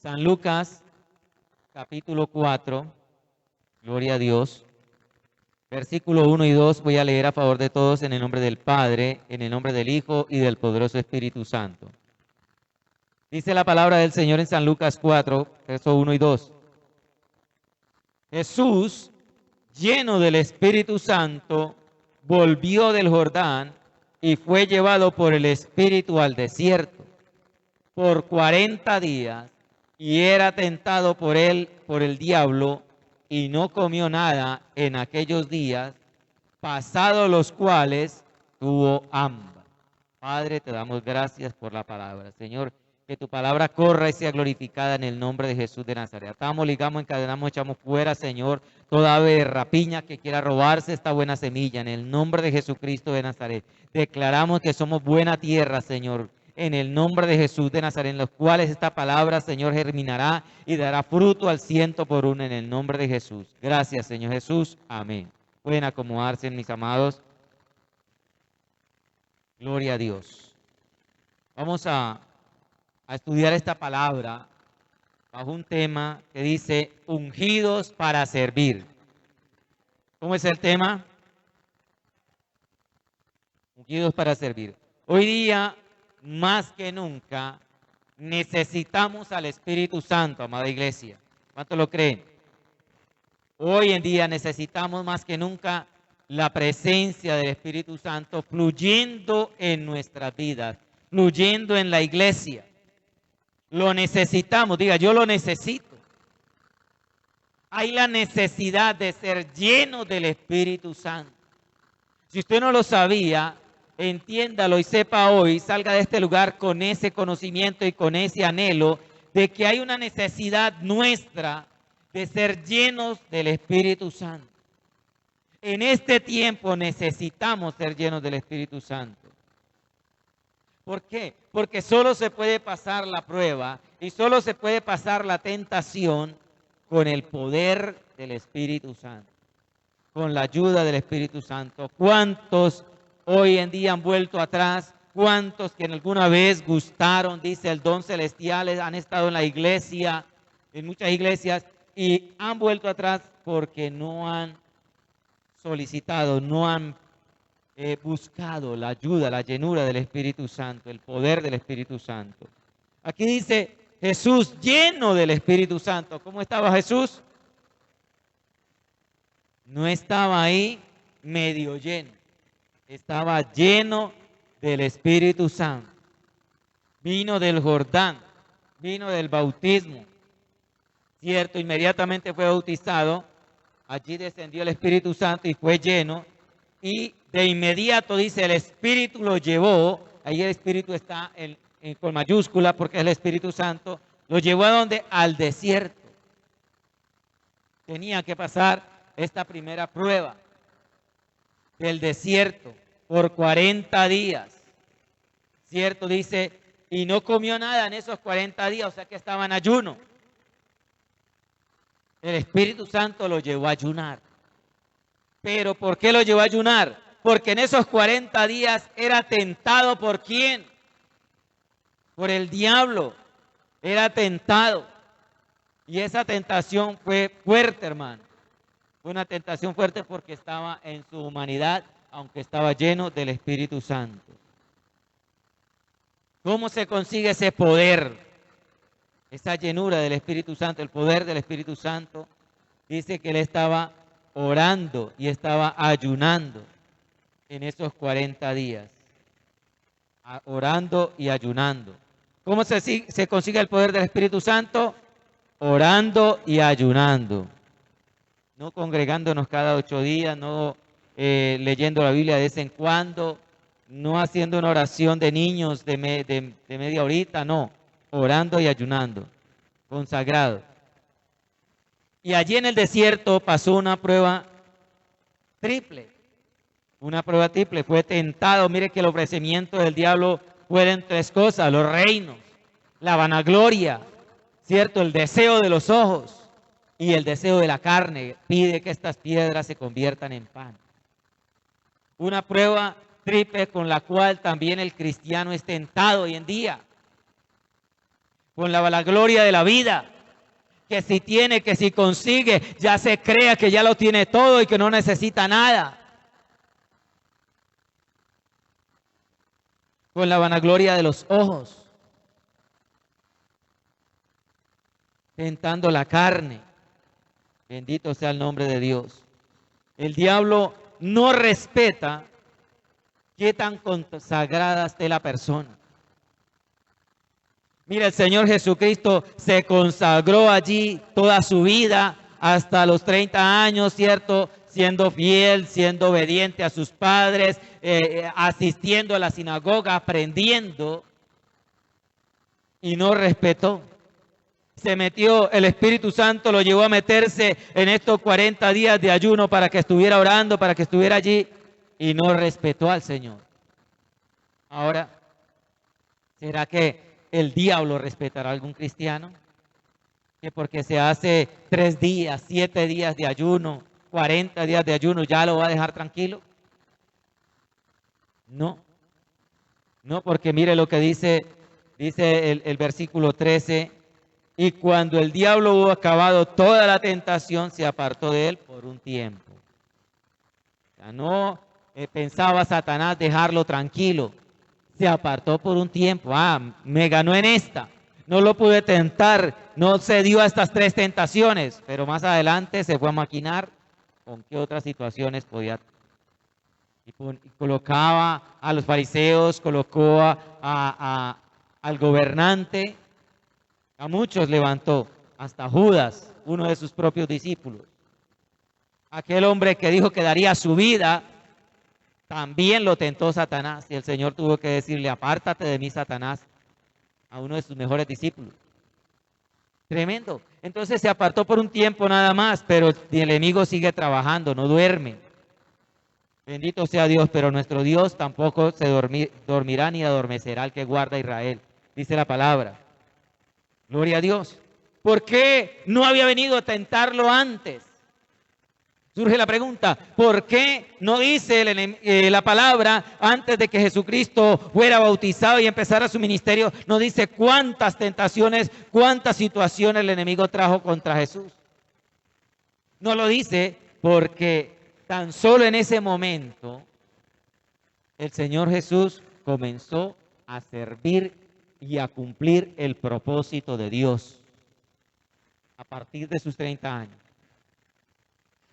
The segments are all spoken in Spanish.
San Lucas, capítulo 4, gloria a Dios. Versículo 1 y 2 voy a leer a favor de todos en el nombre del Padre, en el nombre del Hijo y del poderoso Espíritu Santo. Dice la palabra del Señor en San Lucas 4, versos 1 y 2. Jesús, lleno del Espíritu Santo, volvió del Jordán y fue llevado por el Espíritu al desierto por 40 días y era tentado por el diablo, y no comió nada en aquellos días, pasados los cuales tuvo hambre. Padre, te damos gracias por la palabra. Señor, que tu palabra corra y sea glorificada en el nombre de Jesús de Nazaret. Atamos, ligamos, encadenamos, echamos fuera, Señor, toda ave de rapiña que quiera robarse esta buena semilla. En el nombre de Jesucristo de Nazaret, declaramos que somos buena tierra, Señor. En el nombre de Jesús de Nazaret, en los cuales esta palabra, Señor, germinará y dará fruto al 100 por 1 en el nombre de Jesús. Gracias, Señor Jesús. Amén. Pueden acomodarse, mis amados. Gloria a Dios. Vamos a estudiar esta palabra bajo un tema que dice ungidos para servir. ¿Cómo es el tema? Ungidos para servir. Hoy día, más que nunca, necesitamos al Espíritu Santo, amada iglesia. ¿Cuánto lo creen? Hoy en día necesitamos más que nunca la presencia del Espíritu Santo fluyendo en nuestras vidas, fluyendo en la iglesia. Lo necesitamos, diga, yo lo necesito. Hay la necesidad de ser lleno del Espíritu Santo. Si usted no lo sabía, entiéndalo y sepa hoy, salga de este lugar con ese conocimiento y con ese anhelo de que hay una necesidad nuestra de ser llenos del Espíritu Santo. En este tiempo necesitamos ser llenos del Espíritu Santo. ¿Por qué? Porque solo se puede pasar la prueba y solo se puede pasar la tentación con el poder del Espíritu Santo, con la ayuda del Espíritu Santo. ¿Cuántos hoy en día han vuelto atrás? ¿Cuántos que en alguna vez gustaron, dice el don celestial, han estado en la iglesia, en muchas iglesias, y han vuelto atrás porque no han solicitado, no han buscado la ayuda, la llenura del Espíritu Santo, el poder del Espíritu Santo? Aquí dice Jesús lleno del Espíritu Santo. ¿Cómo estaba Jesús? No estaba ahí medio lleno, estaba lleno del Espíritu Santo. Vino del Jordán, vino del bautismo, cierto, inmediatamente fue bautizado, allí descendió el Espíritu Santo y fue lleno, y de inmediato dice el Espíritu lo llevó, ahí el Espíritu está con mayúscula porque es el Espíritu Santo, lo llevó a donde? Al desierto. Tenía que pasar esta primera prueba del desierto por 40 días, cierto, dice, y no comió nada en esos 40 días, o sea que estaba en ayuno. El Espíritu Santo lo llevó a ayunar. ¿Pero por qué lo llevó a ayunar? Porque en esos 40 días era tentado ¿por quién? Por el diablo. Era tentado. Y esa tentación fue fuerte, hermano. Fue una tentación fuerte porque estaba en su humanidad, aunque estaba lleno del Espíritu Santo. ¿Cómo se consigue ese poder? Esa llenura del Espíritu Santo, el poder del Espíritu Santo. Dice que él estaba orando y estaba ayunando en esos 40 días. Orando y ayunando. ¿Cómo se consigue el poder del Espíritu Santo? Orando y ayunando. No congregándonos cada 8 días, no leyendo la Biblia de vez en cuando, no haciendo una oración de niños de media horita, no. Orando y ayunando, consagrado. Y allí en el desierto pasó una prueba triple. Una prueba triple. Fue tentado. Mire que el ofrecimiento del diablo fueron 3 cosas: los reinos, la vanagloria, ¿cierto? El deseo de los ojos y el deseo de la carne. Pide que estas piedras se conviertan en pan. Una prueba triple con la cual también el cristiano es tentado hoy en día. con la vanagloria de la vida, que si tiene, que si consigue, ya se crea que ya lo tiene todo y que no necesita nada. Con la vanagloria de los ojos, tentando la carne. Bendito sea el nombre de Dios. El diablo no respeta qué tan consagrada esté la persona. Mira, el Señor Jesucristo se consagró allí toda su vida hasta los 30 años, ¿cierto? Siendo fiel, siendo obediente a sus padres, asistiendo a la sinagoga, aprendiendo, y no respetó. Se metió, el Espíritu Santo lo llevó a meterse en estos 40 días de ayuno para que estuviera orando, para que estuviera allí, y no respetó al Señor. Ahora, ¿será que el diablo respetará a algún cristiano? Que porque se hace 3 días, 7 días de ayuno, 40 días de ayuno, ¿ya lo va a dejar tranquilo? No. No, porque mire lo que dice el versículo 13. Y cuando el diablo hubo acabado toda la tentación, se apartó de él por un tiempo. O sea, no pensaba Satanás dejarlo tranquilo. Se apartó por un tiempo. Me ganó en esta. No lo pude tentar. No se dio a estas 3 tentaciones. Pero más adelante se fue a maquinar con qué otras situaciones podía. Y colocaba a los fariseos, colocó al gobernante. A muchos levantó, hasta Judas, uno de sus propios discípulos. Aquel hombre que dijo que daría su vida, también lo tentó Satanás. Y el Señor tuvo que decirle, apártate de mí, Satanás, a uno de sus mejores discípulos. Tremendo. Entonces se apartó por un tiempo nada más, pero el enemigo sigue trabajando, no duerme. Bendito sea Dios, pero nuestro Dios tampoco se dormirá ni adormecerá al que guarda a Israel. Dice la palabra. Gloria a Dios. ¿Por qué no había venido a tentarlo antes? Surge la pregunta, ¿por qué no dice la palabra antes de que Jesucristo fuera bautizado y empezara su ministerio? No dice cuántas tentaciones, cuántas situaciones el enemigo trajo contra Jesús. No lo dice porque tan solo en ese momento el Señor Jesús comenzó a servir y a cumplir el propósito de Dios a partir de sus 30 años.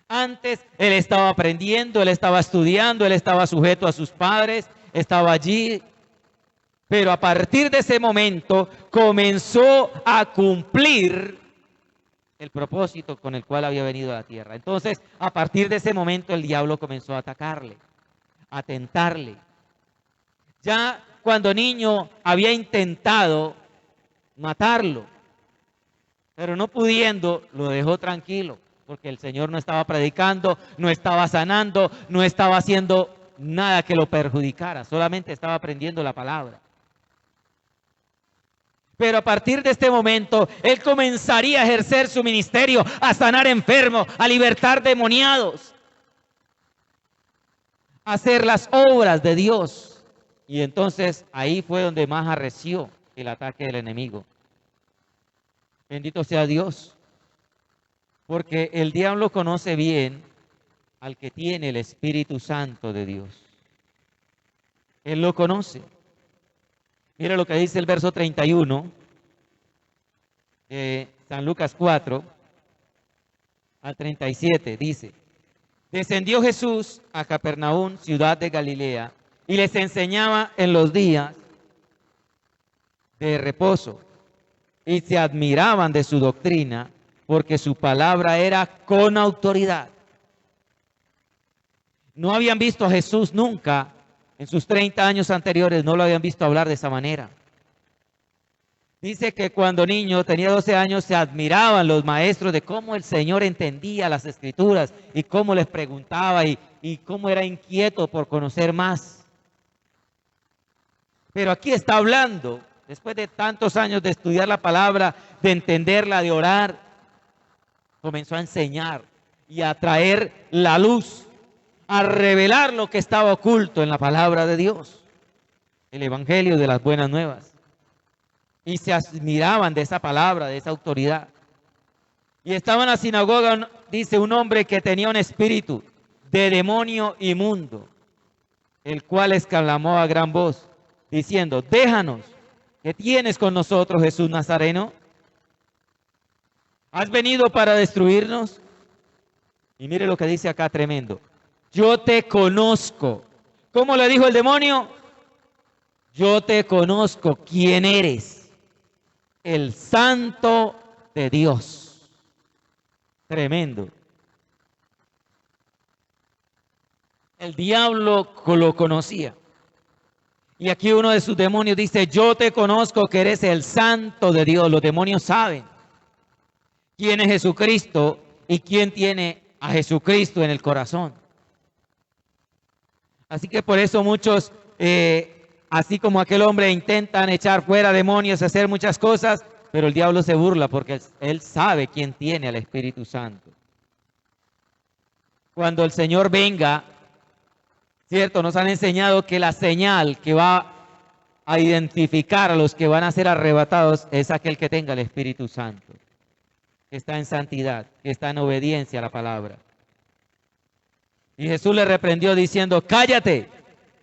Antes él estaba aprendiendo, él estaba estudiando, él estaba sujeto a sus padres, estaba allí, pero a partir de ese momento comenzó a cumplir el propósito con el cual había venido a la tierra. Entonces, a partir de ese momento el diablo comenzó a atacarle, a tentarle. Ya cuando niño había intentado matarlo, pero no pudiendo, lo dejó tranquilo, porque el Señor no estaba predicando, no estaba sanando, no estaba haciendo nada que lo perjudicara, solamente estaba aprendiendo la palabra. Pero a partir de este momento, él comenzaría a ejercer su ministerio, a sanar enfermos, a libertar demoniados, a hacer las obras de Dios. Y entonces ahí fue donde más arreció el ataque del enemigo. Bendito sea Dios, porque el diablo conoce bien al que tiene el Espíritu Santo de Dios. Él lo conoce. Mira lo que dice el verso 31 de San Lucas 4 al 37. Dice, descendió Jesús a Capernaum, ciudad de Galilea, y les enseñaba en los días de reposo, y se admiraban de su doctrina, porque su palabra era con autoridad. No habían visto a Jesús nunca, en sus 30 años anteriores, no lo habían visto hablar de esa manera. Dice que cuando niño, tenía 12 años, se admiraban los maestros de cómo el Señor entendía las Escrituras y cómo les preguntaba y cómo era inquieto por conocer más. Pero aquí está hablando, después de tantos años de estudiar la palabra, de entenderla, de orar, comenzó a enseñar y a traer la luz, a revelar lo que estaba oculto en la palabra de Dios, el Evangelio de las Buenas Nuevas. y se admiraban de esa palabra, de esa autoridad. Y estaba en la sinagoga, dice, un hombre que tenía un espíritu de demonio inmundo, el cual exclamó a gran voz, diciendo, déjanos, ¿qué tienes con nosotros, Jesús Nazareno? ¿Has venido para destruirnos? Y mire lo que dice acá tremendo. Yo te conozco. ¿Cómo le dijo el demonio? Yo te conozco. ¿Quién eres? El Santo de Dios. Tremendo. El diablo lo conocía. Y aquí uno de sus demonios dice, yo te conozco que eres el Santo de Dios. Los demonios saben quién es Jesucristo y quién tiene a Jesucristo en el corazón. Así que por eso muchos, así como aquel hombre, intentan echar fuera demonios, hacer muchas cosas, pero el diablo se burla porque él sabe quién tiene al Espíritu Santo. Cuando el Señor venga, ¿cierto? Nos han enseñado que la señal que va a identificar a los que van a ser arrebatados es aquel que tenga el Espíritu Santo, que está en santidad, que está en obediencia a la palabra. Y Jesús le reprendió diciendo, cállate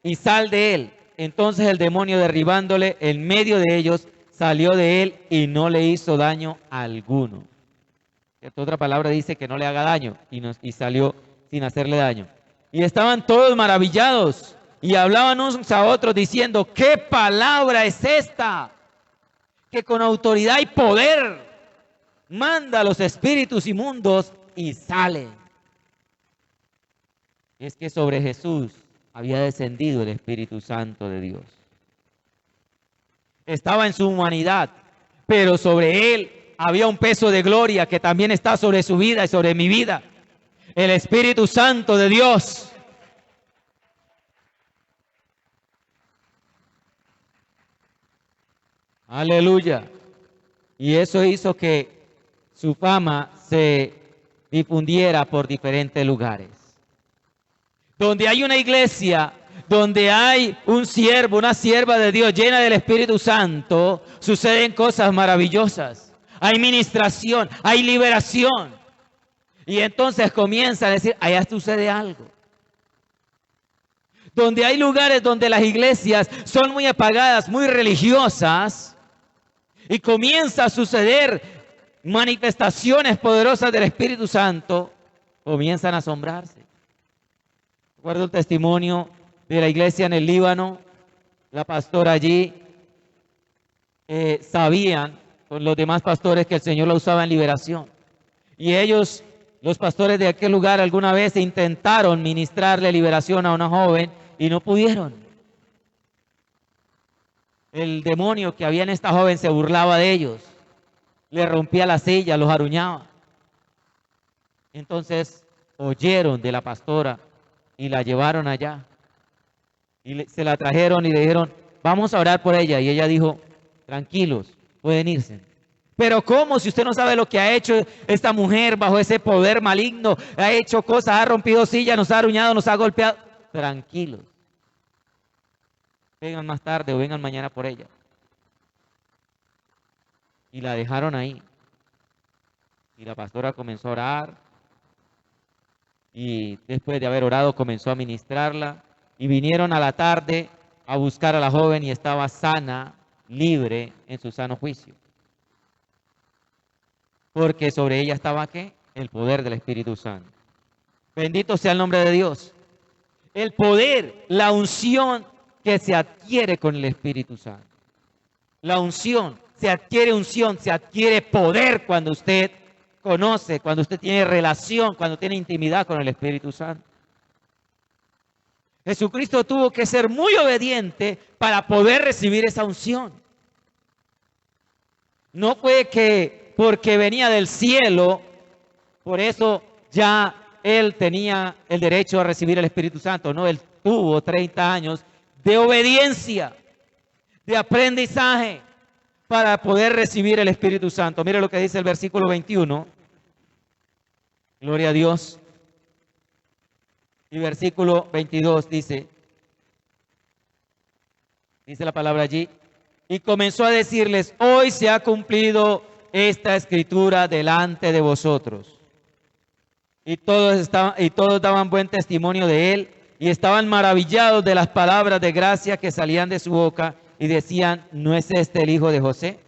y sal de él. Entonces el demonio, derribándole en medio de ellos, salió de él y no le hizo daño alguno. Esta otra palabra dice que no le haga daño y salió sin hacerle daño. Y estaban todos maravillados y hablaban unos a otros diciendo, ¿qué palabra es esta? Que con autoridad y poder manda a los espíritus inmundos y salen. Es que sobre Jesús había descendido el Espíritu Santo de Dios. Estaba en su humanidad, pero sobre él había un peso de gloria que también está sobre su vida y sobre mi vida. El Espíritu Santo de Dios. Aleluya. Y eso hizo que su fama se difundiera por diferentes lugares. Donde hay una iglesia, donde hay un siervo, una sierva de Dios llena del Espíritu Santo, suceden cosas maravillosas. Hay ministración, hay liberación. Y entonces comienza a decir, allá sucede algo. Donde hay lugares donde las iglesias son muy apagadas, muy religiosas, y comienza a suceder manifestaciones poderosas del Espíritu Santo, comienzan a asombrarse. Recuerdo el testimonio de la iglesia en el Líbano, la pastora allí, sabían con los demás pastores que el Señor la usaba en liberación. Y ellos, los pastores de aquel lugar, alguna vez intentaron ministrarle liberación a una joven y no pudieron. El demonio que había en esta joven se burlaba de ellos, le rompía la silla, los aruñaba. Entonces oyeron de la pastora y la llevaron allá. Y se la trajeron y le dijeron, vamos a orar por ella. Y ella dijo, tranquilos, pueden irse. Pero ¿cómo? Si usted no sabe lo que ha hecho esta mujer bajo ese poder maligno, ha hecho cosas, ha rompido sillas, nos ha aruñado, nos ha golpeado. Tranquilos. Vengan más tarde o vengan mañana por ella. Y la dejaron ahí. Y la pastora comenzó a orar. Y después de haber orado comenzó a ministrarla. Y vinieron a la tarde a buscar a la joven y estaba sana, libre, en su sano juicio. Porque sobre ella estaba, ¿qué? El poder del Espíritu Santo. Bendito sea el nombre de Dios. El poder, la unción que se adquiere con el Espíritu Santo. La unción, se adquiere poder cuando usted conoce, cuando usted tiene relación, cuando tiene intimidad con el Espíritu Santo. Jesucristo tuvo que ser muy obediente para poder recibir esa unción. No fue que porque venía del cielo, por eso ya él tenía el derecho a recibir el Espíritu Santo. No, él tuvo 30 años de obediencia, de aprendizaje para poder recibir el Espíritu Santo. Mire lo que dice el versículo 21. Gloria a Dios. Y versículo 22 dice la palabra allí, y comenzó a decirles: hoy se ha cumplido esta escritura delante de vosotros. Y todos daban buen testimonio de él y estaban maravillados de las palabras de gracia que salían de su boca y decían: ¿no es este el hijo de José?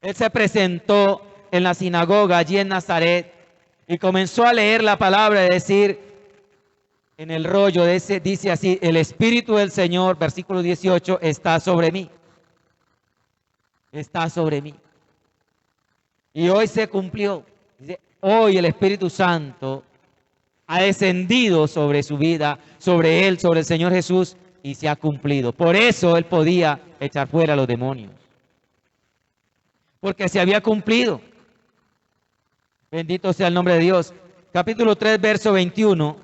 Él se presentó en la sinagoga allí en Nazaret y comenzó a leer la palabra y decir, en el rollo de ese, dice así: el Espíritu del Señor, versículo 18, está sobre mí. Está sobre mí. Y hoy se cumplió. Dice, hoy el Espíritu Santo ha descendido sobre su vida, sobre él, sobre el Señor Jesús, y se ha cumplido. Por eso él podía echar fuera a los demonios. Porque se había cumplido. Bendito sea el nombre de Dios. Capítulo 3, verso 21.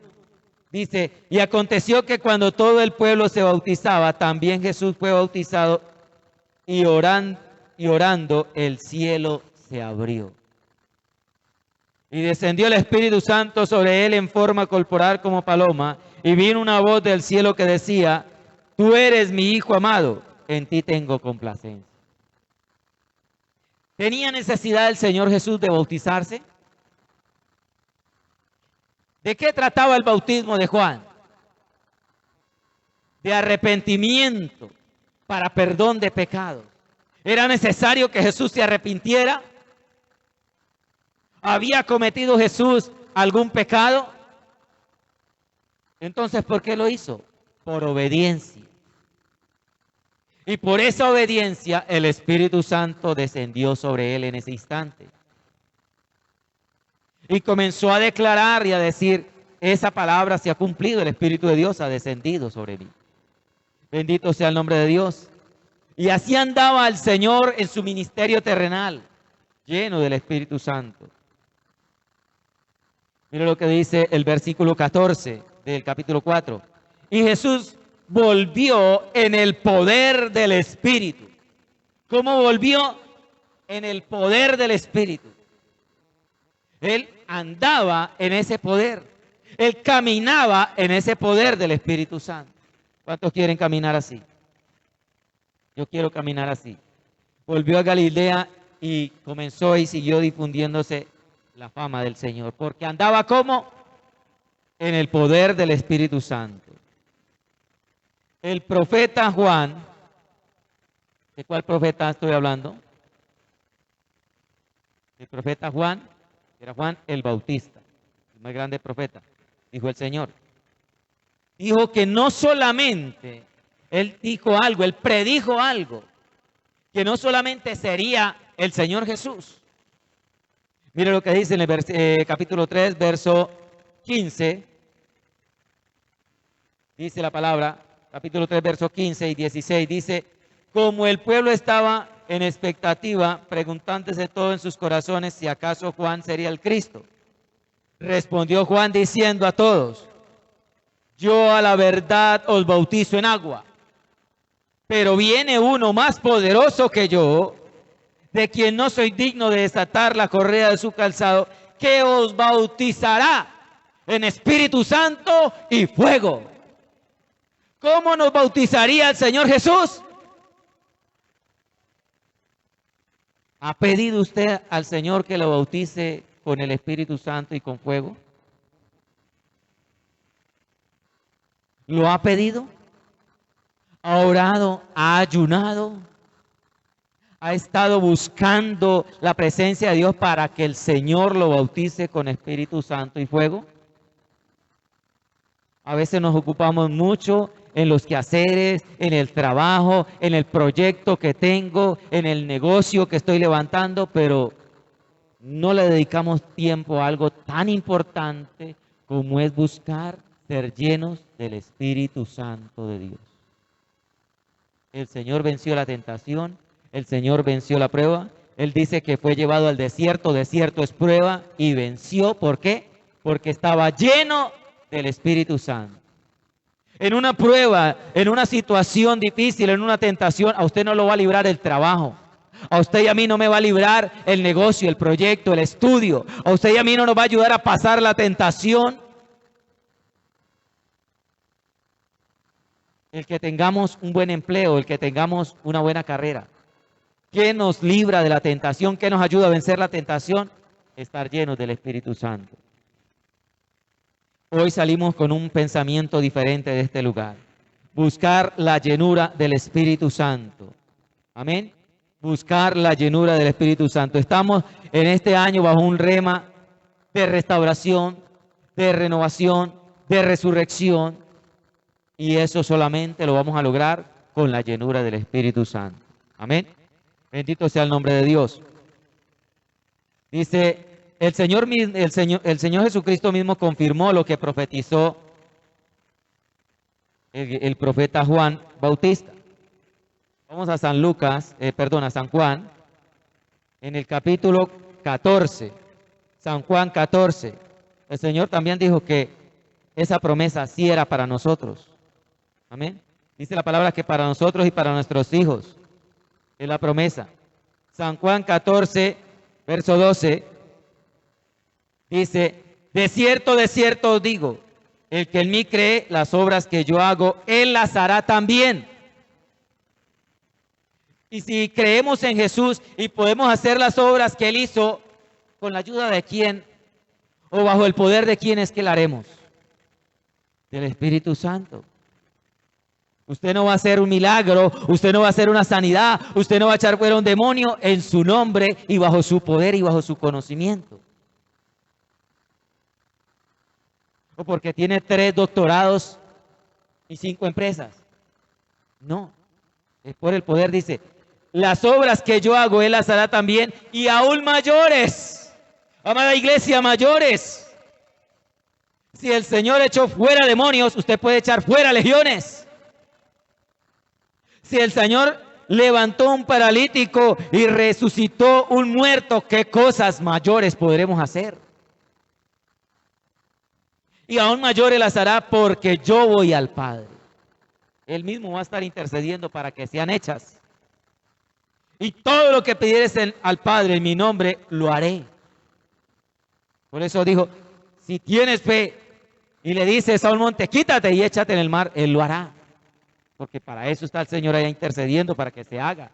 Dice, y aconteció que cuando todo el pueblo se bautizaba, también Jesús fue bautizado, y orando el cielo se abrió. Y descendió el Espíritu Santo sobre él en forma corporal como paloma, y vino una voz del cielo que decía: tú eres mi Hijo amado, en ti tengo complacencia. ¿Tenía necesidad el Señor Jesús de bautizarse? ¿De qué trataba el bautismo de Juan? De arrepentimiento para perdón de pecados. ¿Era necesario que Jesús se arrepintiera? ¿Había cometido Jesús algún pecado? Entonces, ¿por qué lo hizo? Por obediencia. Y por esa obediencia el Espíritu Santo descendió sobre él en ese instante. Y comenzó a declarar y a decir: esa palabra se ha cumplido, el Espíritu de Dios ha descendido sobre mí. Bendito sea el nombre de Dios. Y así andaba el Señor en su ministerio terrenal, lleno del Espíritu Santo. Mira lo que dice el versículo 14 del capítulo 4. Y Jesús volvió en el poder del Espíritu. ¿Cómo volvió? En el poder del Espíritu. Él andaba en ese poder. Él caminaba en ese poder del Espíritu Santo. ¿Cuántos quieren caminar así? Yo quiero caminar así. Volvió a Galilea y comenzó y siguió difundiéndose la fama del Señor. Porque andaba como en el poder del Espíritu Santo. El profeta Juan, ¿de cuál profeta estoy hablando? El profeta Juan, era Juan el Bautista, el más grande profeta, dijo el Señor. Dijo que no solamente, él dijo algo, él predijo algo, que no solamente sería el Señor Jesús. Mire lo que dice en el capítulo 3, verso 15. Dice la palabra, capítulo 3, versos 15 y 16, dice: como el pueblo estaba en expectativa, preguntándose todo en sus corazones si acaso Juan sería el Cristo, respondió Juan diciendo a todos: yo a la verdad os bautizo en agua, pero viene uno más poderoso que yo, de quien no soy digno de desatar la correa de su calzado, que os bautizará en Espíritu Santo y fuego. ¿Cómo nos bautizaría el Señor Jesús? ¿Ha pedido usted al Señor que lo bautice con el Espíritu Santo y con fuego? ¿Lo ha pedido? ¿Ha orado? ¿Ha ayunado? ¿Ha estado buscando la presencia de Dios para que el Señor lo bautice con Espíritu Santo y fuego? A veces nos ocupamos mucho en los quehaceres, en el trabajo, en el proyecto que tengo, en el negocio que estoy levantando, pero no le dedicamos tiempo a algo tan importante como es buscar ser llenos del Espíritu Santo de Dios. El Señor venció la tentación, el Señor venció la prueba. Él dice que fue llevado al desierto, desierto es prueba, y venció. ¿Por qué? Porque estaba lleno del Espíritu Santo. En una prueba, en una situación difícil, en una tentación, a usted no lo va a librar el trabajo. A usted y a mí no me va a librar el negocio, el proyecto, el estudio. A usted y a mí no nos va a ayudar a pasar la tentación. el que tengamos un buen empleo, el que tengamos una buena carrera. ¿Qué nos libra de la tentación? ¿Qué nos ayuda a vencer la tentación? Estar llenos del Espíritu Santo. Hoy salimos con un pensamiento diferente de este lugar. Buscar la llenura del Espíritu Santo. Amén. Buscar la llenura del Espíritu Santo. Estamos en este año bajo un rema de restauración, de renovación, de resurrección. Y eso solamente lo vamos a lograr con la llenura del Espíritu Santo. Amén. Bendito sea el nombre de Dios. Dice, el Señor Jesucristo mismo confirmó lo que profetizó el profeta Juan Bautista. Vamos a San a San Juan, en el capítulo 14. San Juan 14. El Señor también dijo que esa promesa sí era para nosotros. Amén. Dice la palabra que para nosotros y para nuestros hijos es la promesa. San Juan 14, verso 12, dice, de cierto os digo, el que en mí cree, las obras que yo hago, él las hará también. Y si creemos en Jesús y podemos hacer las obras que él hizo, ¿con la ayuda de quién? ¿O bajo el poder de quién es que la haremos? Del Espíritu Santo. Usted no va a hacer un milagro, usted no va a hacer una sanidad, usted no va a echar fuera un demonio en su nombre y bajo su poder y bajo su conocimiento. O porque tiene 3 doctorados y 5 empresas. No, es por el poder, dice, las obras que yo hago, él las hará también y aún mayores. Amada iglesia, mayores. Si el Señor echó fuera demonios, usted puede echar fuera legiones. Si el Señor levantó un paralítico y resucitó un muerto, ¿qué cosas mayores podremos hacer? Y aún mayores las hará porque yo voy al Padre. Él mismo va a estar intercediendo para que sean hechas. Y todo lo que pidieres al Padre en mi nombre, lo haré. Por eso dijo, si tienes fe y le dices a un monte, quítate y échate en el mar, Él lo hará. Porque para eso está el Señor allá intercediendo, para que se haga.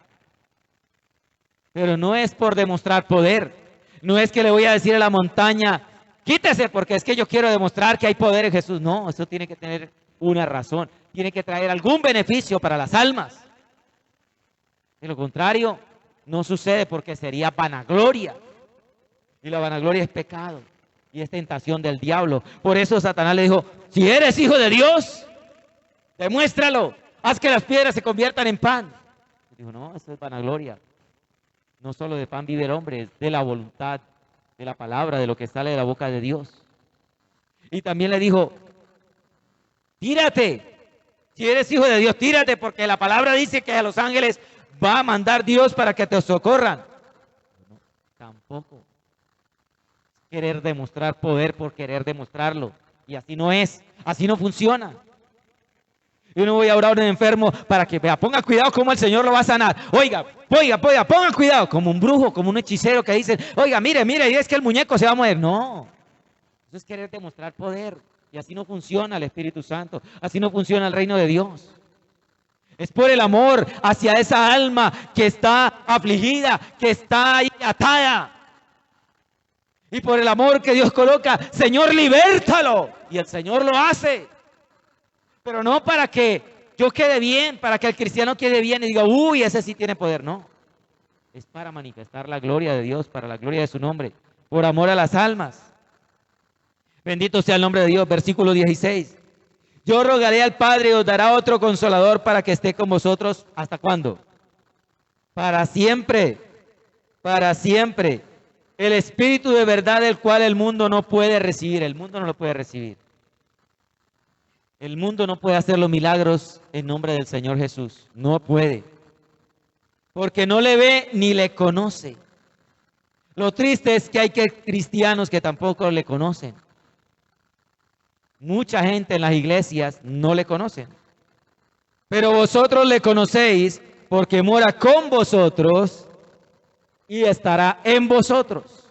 Pero no es por demostrar poder. No es que le voy a decir a la montaña, quítese porque es que yo quiero demostrar que hay poder en Jesús. No, eso tiene que tener una razón. Tiene que traer algún beneficio para las almas. De lo contrario, no sucede porque sería vanagloria. Y la vanagloria es pecado. Y es tentación del diablo. Por eso Satanás le dijo, si eres hijo de Dios, demuéstralo. Haz que las piedras se conviertan en pan. Y dijo, no, eso es vanagloria. No solo de pan vive el hombre, es de la voluntad, de la palabra, de lo que sale de la boca de Dios. Y también le dijo, tírate. Si eres hijo de Dios, tírate, porque la palabra dice que a los ángeles va a mandar Dios para que te socorran. No, tampoco. Querer demostrar poder por querer demostrarlo. Y así no es, así no funciona. Yo no voy a orar a un enfermo para que vea, ponga cuidado cómo el Señor lo va a sanar. Oiga, ponga cuidado, como un brujo, como un hechicero que dice, oiga, mire, y es que el muñeco se va a mover. No, eso es querer demostrar poder. Y así no funciona el Espíritu Santo, así no funciona el reino de Dios. Es por el amor hacia esa alma que está afligida, que está ahí atada. Y por el amor que Dios coloca, Señor, libértalo. Y el Señor lo hace. Pero no para que yo quede bien, para que el cristiano quede bien y diga, uy, ese sí tiene poder. No, es para manifestar la gloria de Dios, para la gloria de su nombre, por amor a las almas. Bendito sea el nombre de Dios. Versículo 16. Yo rogaré al Padre y os dará otro consolador para que esté con vosotros. ¿Hasta cuándo? Para siempre. Para siempre. El Espíritu de verdad, el cual el mundo no puede recibir. El mundo no lo puede recibir. El mundo no puede hacer los milagros en nombre del Señor Jesús. No puede. Porque no le ve ni le conoce. Lo triste es que hay cristianos que tampoco le conocen. Mucha gente en las iglesias no le conocen. Pero vosotros le conocéis porque mora con vosotros y estará en vosotros.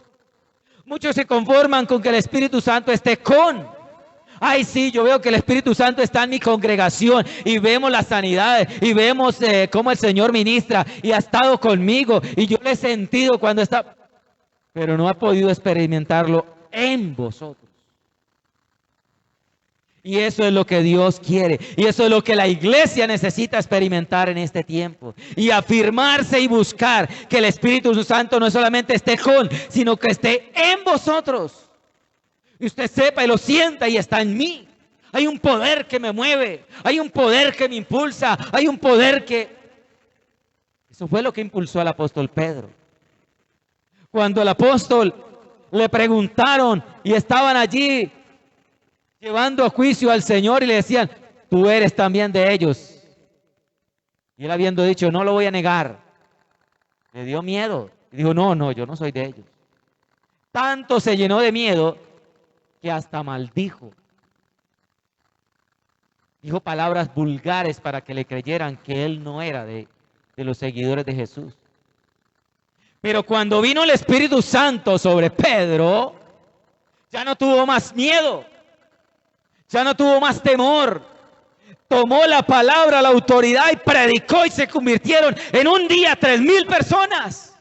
Muchos se conforman con que el Espíritu Santo esté con. Ay, sí, yo veo que el Espíritu Santo está en mi congregación y vemos las sanidades y vemos cómo el Señor ministra y ha estado conmigo y yo lo he sentido cuando está, pero no ha podido experimentarlo en vosotros. Y eso es lo que Dios quiere. Y eso es lo que la iglesia necesita experimentar en este tiempo. Y afirmarse y buscar que el Espíritu Santo no solamente esté con, sino que esté en vosotros. Y usted sepa y lo sienta y está en mí. Hay un poder que me mueve. Hay un poder que me impulsa. Hay un poder que... Eso fue lo que impulsó al apóstol Pedro. Cuando el apóstol le preguntaron y estaban allí llevando a juicio al Señor y le decían, tú eres también de ellos. Y él habiendo dicho, no lo voy a negar, le dio miedo. Y dijo, no, yo no soy de ellos. Tanto se llenó de miedo que hasta maldijo. Dijo palabras vulgares para que le creyeran que él no era de los seguidores de Jesús. Pero cuando vino el Espíritu Santo sobre Pedro, ya no tuvo más miedo. Ya no tuvo más temor. Tomó la palabra, la autoridad y predicó y se convirtieron en un día 3,000 personas.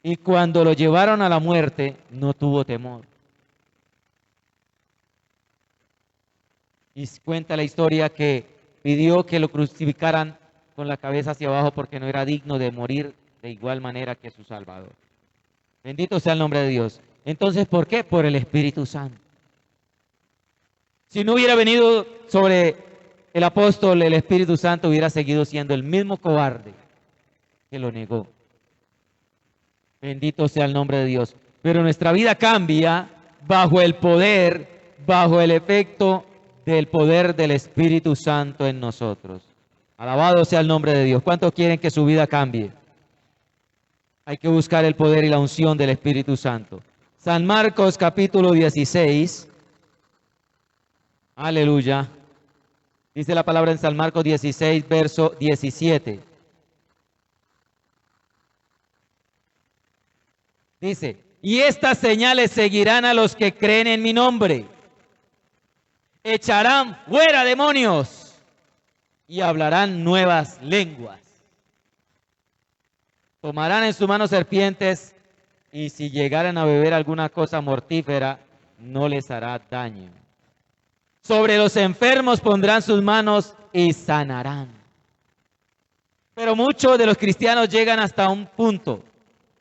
Y cuando lo llevaron a la muerte, no tuvo temor. Y cuenta la historia que pidió que lo crucificaran con la cabeza hacia abajo porque no era digno de morir de igual manera que su Salvador. Bendito sea el nombre de Dios. Entonces, ¿por qué? Por el Espíritu Santo. Si no hubiera venido sobre el apóstol el Espíritu Santo, hubiera seguido siendo el mismo cobarde que lo negó. Bendito sea el nombre de Dios. Pero nuestra vida cambia bajo el poder, bajo el efecto del poder del Espíritu Santo en nosotros. Alabado sea el nombre de Dios. ¿Cuántos quieren que su vida cambie? Hay que buscar el poder y la unción del Espíritu Santo. San Marcos capítulo 16. Aleluya. Dice la palabra en San Marcos 16, verso 17. Dice, y estas señales seguirán a los que creen en mi nombre. Echarán fuera demonios y hablarán nuevas lenguas. Tomarán en su mano serpientes y si llegaran a beber alguna cosa mortífera, no les hará daño. Sobre los enfermos pondrán sus manos y sanarán. Pero muchos de los cristianos llegan hasta un punto.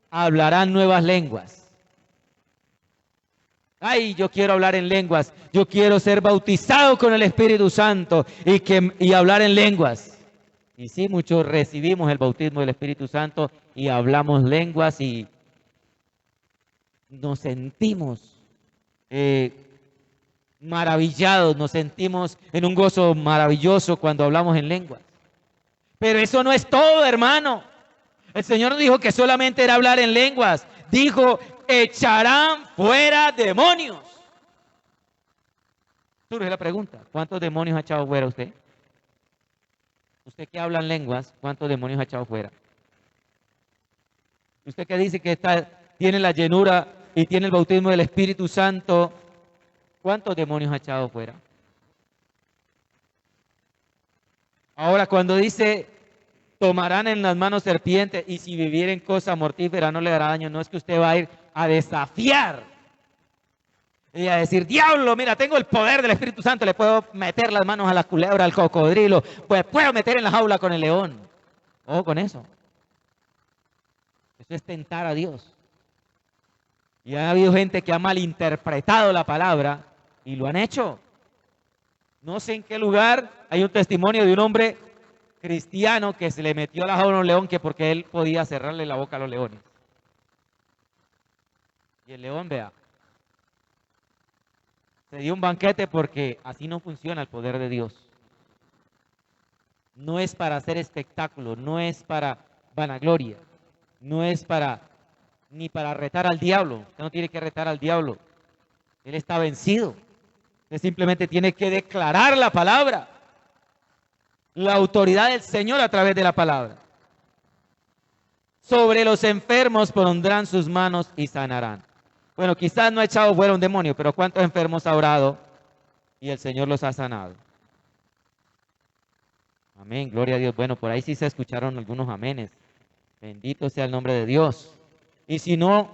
Hablarán nuevas lenguas. Ay, yo quiero hablar en lenguas. Yo quiero ser bautizado con el Espíritu Santo y hablar en lenguas. Y sí, muchos recibimos el bautismo del Espíritu Santo y hablamos lenguas y nos sentimos maravillados, nos sentimos en un gozo maravilloso cuando hablamos en lenguas. Pero eso no es todo, hermano. El Señor dijo que solamente era hablar en lenguas. Dijo, echarán fuera demonios. Surge la pregunta, ¿cuántos demonios ha echado fuera usted? Usted que habla en lenguas, ¿cuántos demonios ha echado fuera? Usted que dice que tiene la llenura y tiene el bautismo del Espíritu Santo, ¿cuántos demonios ha echado fuera? Ahora, cuando dice, tomarán en las manos serpientes y si vivieren cosa mortífera no le dará daño, no es que usted va a ir a desafiar y a decir, diablo, mira, tengo el poder del Espíritu Santo, le puedo meter las manos a la culebra, al cocodrilo, pues puedo meter en la jaula con el león. Ojo con eso. Eso es tentar a Dios. Y ha habido gente que ha malinterpretado la palabra y lo han hecho. No sé en qué lugar hay un testimonio de un hombre cristiano que se le metió a la jaula a un león que porque él podía cerrarle la boca a los leones. Y el león, vea, se dio un banquete porque así no funciona el poder de Dios. No es para hacer espectáculo, no es para vanagloria, no es ni para retar al diablo. Usted no tiene que retar al diablo. Él está vencido. Usted simplemente tiene que declarar la palabra. La autoridad del Señor a través de la palabra. Sobre los enfermos pondrán sus manos y sanarán. Bueno, quizás no ha echado fuera un demonio, pero ¿cuántos enfermos ha orado y el Señor los ha sanado? Amén, gloria a Dios. Bueno, por ahí sí se escucharon algunos amenes. Bendito sea el nombre de Dios. Y si no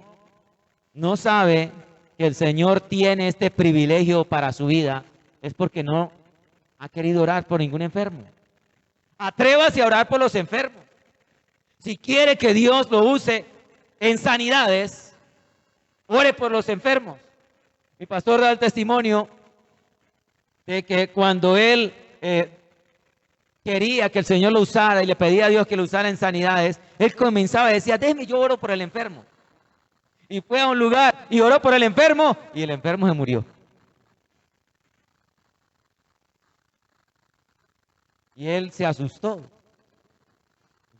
sabe que el Señor tiene este privilegio para su vida, es porque no ha querido orar por ningún enfermo. Atrévase a orar por los enfermos. Si quiere que Dios lo use en sanidades, ore por los enfermos. Mi pastor da el testimonio de que cuando él quería que el Señor lo usara y le pedía a Dios que lo usara en sanidades, él comenzaba y decía, déjeme, yo oro por el enfermo. Y fue a un lugar y oró por el enfermo y el enfermo se murió. Y él se asustó.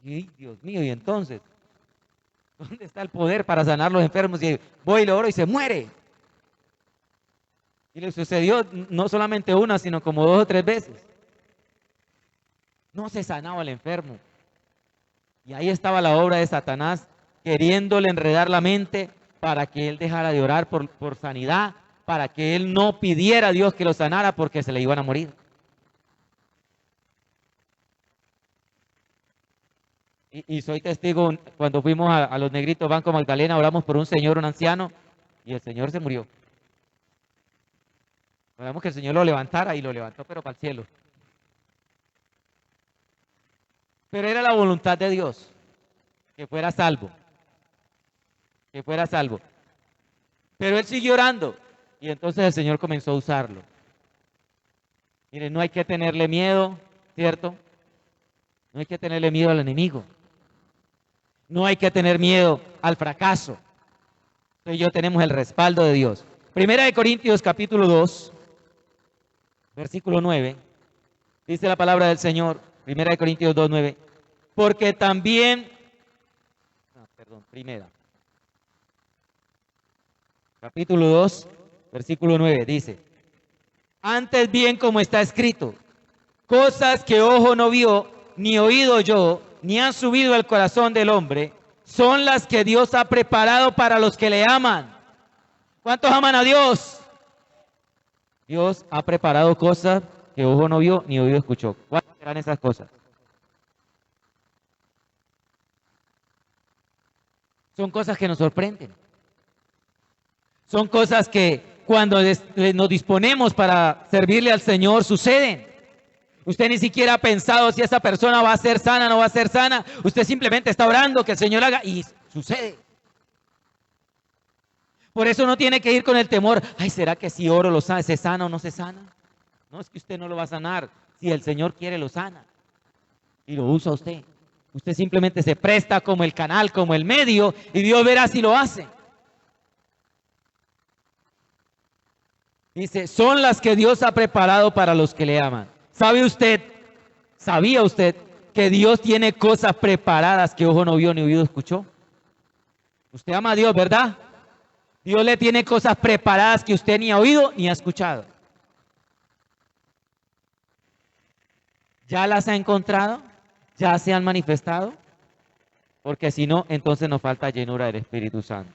Y Dios mío, y entonces, ¿dónde está el poder para sanar los enfermos? Y voy y lo oro y se muere. Y le sucedió no solamente una, sino como 2 o 3 veces. No se sanaba el enfermo. Y ahí estaba la obra de Satanás, queriéndole enredar la mente para que él dejara de orar por sanidad, para que él no pidiera a Dios que lo sanara porque se le iban a morir. Y soy testigo, cuando fuimos a los Negritos Banco Magdalena, oramos por un señor, un anciano, y el señor se murió. Oramos que el Señor lo levantara y lo levantó, pero para el cielo. Pero era la voluntad de Dios, que fuera salvo. Que fuera salvo. Pero él siguió orando, y entonces el Señor comenzó a usarlo. Miren, no hay que tenerle miedo, ¿cierto? No hay que tenerle miedo al enemigo. No hay que tener miedo al fracaso. Tú y yo tenemos el respaldo de Dios. Primera de Corintios capítulo 2, versículo 9. Dice la palabra del Señor. Primera de Corintios 2, 9. Porque también, primera. Capítulo 2, versículo 9. Dice, antes bien como está escrito, cosas que ojo no vio, ni oído yo, ni han subido al corazón del hombre, son las que Dios ha preparado para los que le aman. ¿Cuántos aman a Dios? Dios ha preparado cosas que ojo no vio, ni oído escuchó. ¿Cuáles serán esas cosas? Son cosas que nos sorprenden. Son cosas que cuando nos disponemos para servirle al Señor suceden. Usted ni siquiera ha pensado si esa persona va a ser sana o no va a ser sana. Usted simplemente está orando que el Señor haga y sucede. Por eso no tiene que ir con el temor. Ay, ¿será que si oro se sana o no se sana? No, es que usted no lo va a sanar. Si el Señor quiere, lo sana. Y lo usa usted. Usted simplemente se presta como el canal, como el medio, y Dios verá si lo hace. Dice, son las que Dios ha preparado para los que le aman. ¿Sabía usted que Dios tiene cosas preparadas que ojo no vio ni oído escuchó? Usted ama a Dios, ¿verdad? Dios le tiene cosas preparadas que usted ni ha oído ni ha escuchado. ¿Ya las ha encontrado? ¿Ya se han manifestado? Porque si no, entonces nos falta llenura del Espíritu Santo.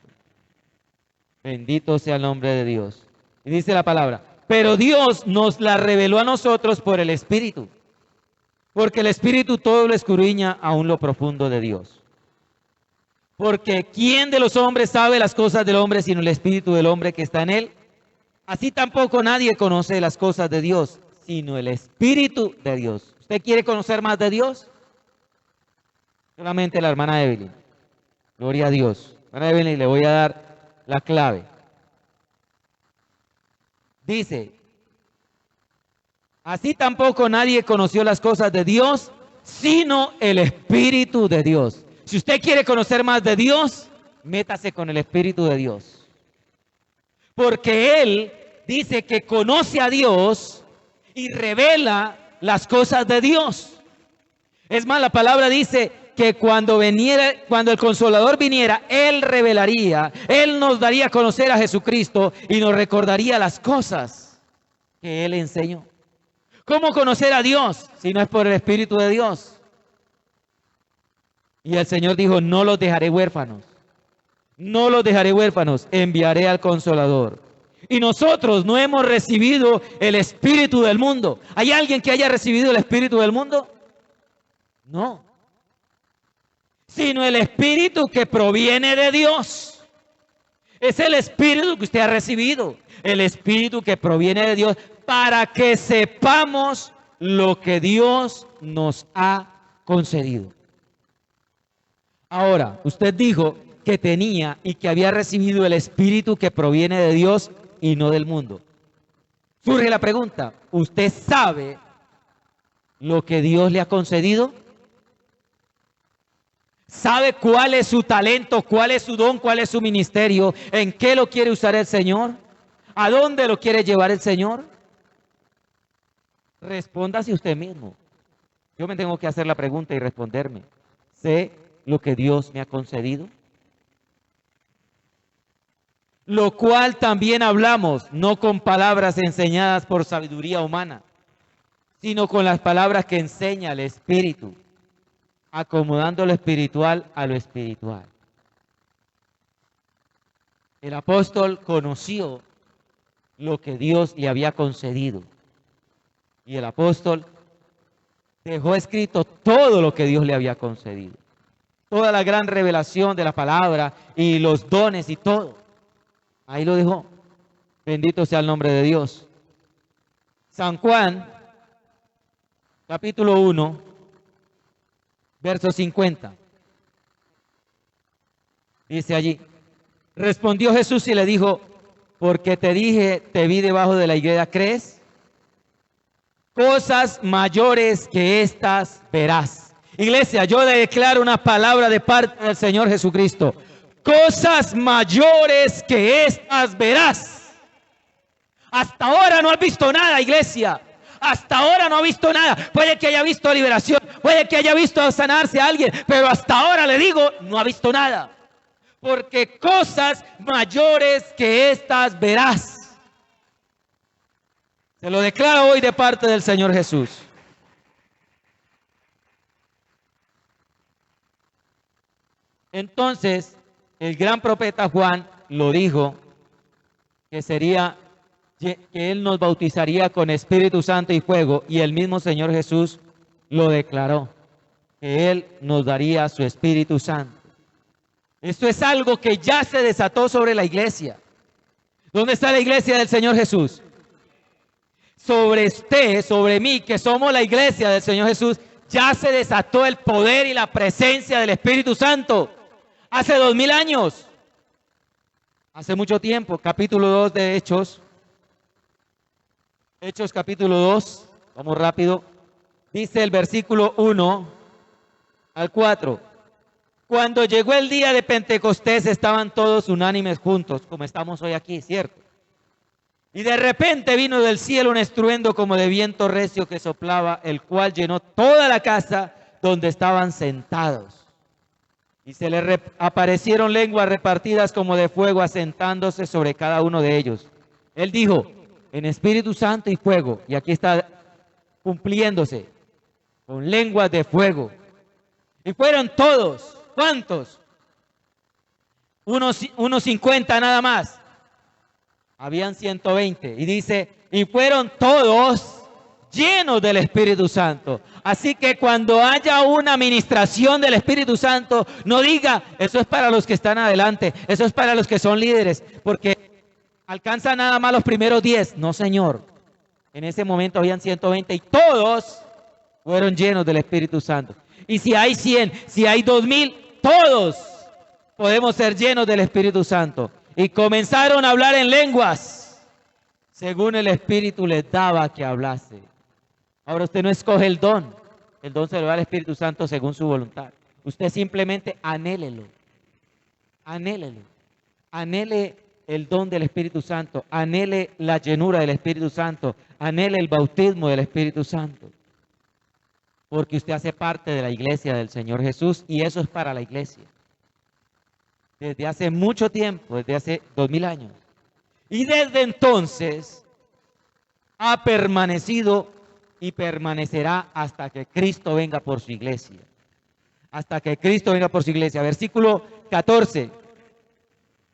Bendito sea el nombre de Dios. Y dice la palabra, pero Dios nos la reveló a nosotros por el Espíritu. Porque el Espíritu todo lo escudriña aún lo profundo de Dios. Porque ¿quién de los hombres sabe las cosas del hombre sino el Espíritu del hombre que está en él? Así tampoco nadie conoce las cosas de Dios sino el Espíritu de Dios. ¿Usted quiere conocer más de Dios? Solamente la hermana Evelyn. Gloria a Dios. Hermana Evelyn, le voy a dar la clave. Dice, así tampoco nadie conoció las cosas de Dios, sino el Espíritu de Dios. Si usted quiere conocer más de Dios, métase con el Espíritu de Dios. Porque Él dice que conoce a Dios y revela las cosas de Dios. Es más, la palabra dice que cuando el Consolador viniera, Él revelaría, Él nos daría a conocer a Jesucristo y nos recordaría las cosas que Él enseñó. ¿Cómo conocer a Dios si no es por el Espíritu de Dios? Y el Señor dijo, no los dejaré huérfanos, No los dejaré huérfanos, enviaré al Consolador. Y nosotros no hemos recibido el espíritu del mundo. ¿Hay alguien que haya recibido el espíritu del mundo? No. Sino el espíritu que proviene de Dios. Es el espíritu que usted ha recibido. El espíritu que proviene de Dios para que sepamos lo que Dios nos ha concedido. Ahora, usted dijo que tenía y que había recibido el espíritu que proviene de Dios y no del mundo. Surge la pregunta, ¿usted sabe lo que Dios le ha concedido? ¿Sabe cuál es su talento, cuál es su don, cuál es su ministerio? ¿En qué lo quiere usar el Señor? ¿A dónde lo quiere llevar el Señor? Respóndase usted mismo. Yo me tengo que hacer la pregunta y responderme. ¿Sé lo que Dios me ha concedido? Lo cual también hablamos, no con palabras enseñadas por sabiduría humana, sino con las palabras que enseña el Espíritu, acomodando lo espiritual a lo espiritual. El apóstol conoció lo que Dios le había concedido. Y el apóstol dejó escrito todo lo que Dios le había concedido. Toda la gran revelación de la palabra y los dones y todo. Ahí lo dejó. Bendito sea el nombre de Dios. San Juan, capítulo 1, verso 50. Dice allí, respondió Jesús y le dijo, porque te dije, te vi debajo de la higuera, ¿crees? Cosas mayores que estas verás. Iglesia, yo le declaro una palabra de parte del Señor Jesucristo. Cosas mayores que estas verás. Hasta ahora no has visto nada, iglesia. Hasta ahora no ha visto nada. Puede que haya visto liberación, puede que haya visto sanarse a alguien, pero hasta ahora le digo, no ha visto nada. Porque cosas mayores que estas verás. Se lo declaro hoy de parte del Señor Jesús. Entonces, el gran profeta Juan lo dijo, que sería que Él nos bautizaría con Espíritu Santo y fuego, y el mismo Señor Jesús lo declaró, que Él nos daría su Espíritu Santo. Esto es algo que ya se desató sobre la iglesia. ¿Dónde está la iglesia del Señor Jesús? Sobre usted, sobre mí, que somos la iglesia del Señor Jesús, ya se desató el poder y la presencia del Espíritu Santo. Hace 2000 años, hace mucho tiempo, capítulo 2 de Hechos, Hechos capítulo 2, vamos rápido, dice el versículo 1 al 4. Cuando llegó el día de Pentecostés estaban todos unánimes juntos, como estamos hoy aquí, ¿cierto? Y de repente vino del cielo un estruendo como de viento recio que soplaba, el cual llenó toda la casa donde estaban sentados. Y se les aparecieron lenguas repartidas como de fuego, asentándose sobre cada uno de ellos. Él dijo, en Espíritu Santo y fuego, y aquí está cumpliéndose, con lenguas de fuego. Y fueron todos, ¿cuántos? Unos 50 nada más. Habían 120. Y dice, y fueron todos llenos del Espíritu Santo. Así que cuando haya una administración del Espíritu Santo, no diga, eso es para los que están adelante, eso es para los que son líderes, porque alcanza nada más los primeros 10. No, Señor. En ese momento habían 120 y todos fueron llenos del Espíritu Santo. Y si hay 100, si hay 2000, todos podemos ser llenos del Espíritu Santo. Y comenzaron a hablar en lenguas, según el Espíritu les daba que hablase. Ahora usted no escoge el don se lo da al Espíritu Santo según su voluntad. Usted simplemente anhélelo, anhélelo, anhele el don del Espíritu Santo, anhele la llenura del Espíritu Santo, anhele el bautismo del Espíritu Santo. Porque usted hace parte de la iglesia del Señor Jesús y eso es para la iglesia. Desde hace mucho tiempo, desde hace 2000 años. Y desde entonces ha permanecido y permanecerá hasta que Cristo venga por su iglesia. Hasta que Cristo venga por su iglesia. Versículo 14.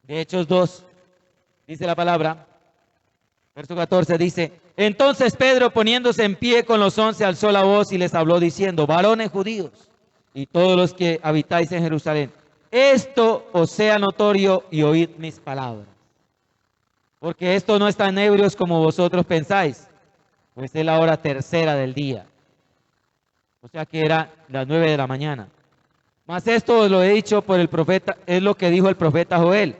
De Hechos 2, dice la palabra, verso 14 dice: entonces Pedro, poniéndose en pie con los 11, alzó la voz y les habló diciendo: varones judíos y todos los que habitáis en Jerusalén, esto os sea notorio y oíd mis palabras. Porque esto no es tan ebrios como vosotros pensáis, pues es la hora tercera del día. O sea que era las 9 de la mañana. Mas esto os lo he dicho por el profeta, es lo que dijo el profeta Joel.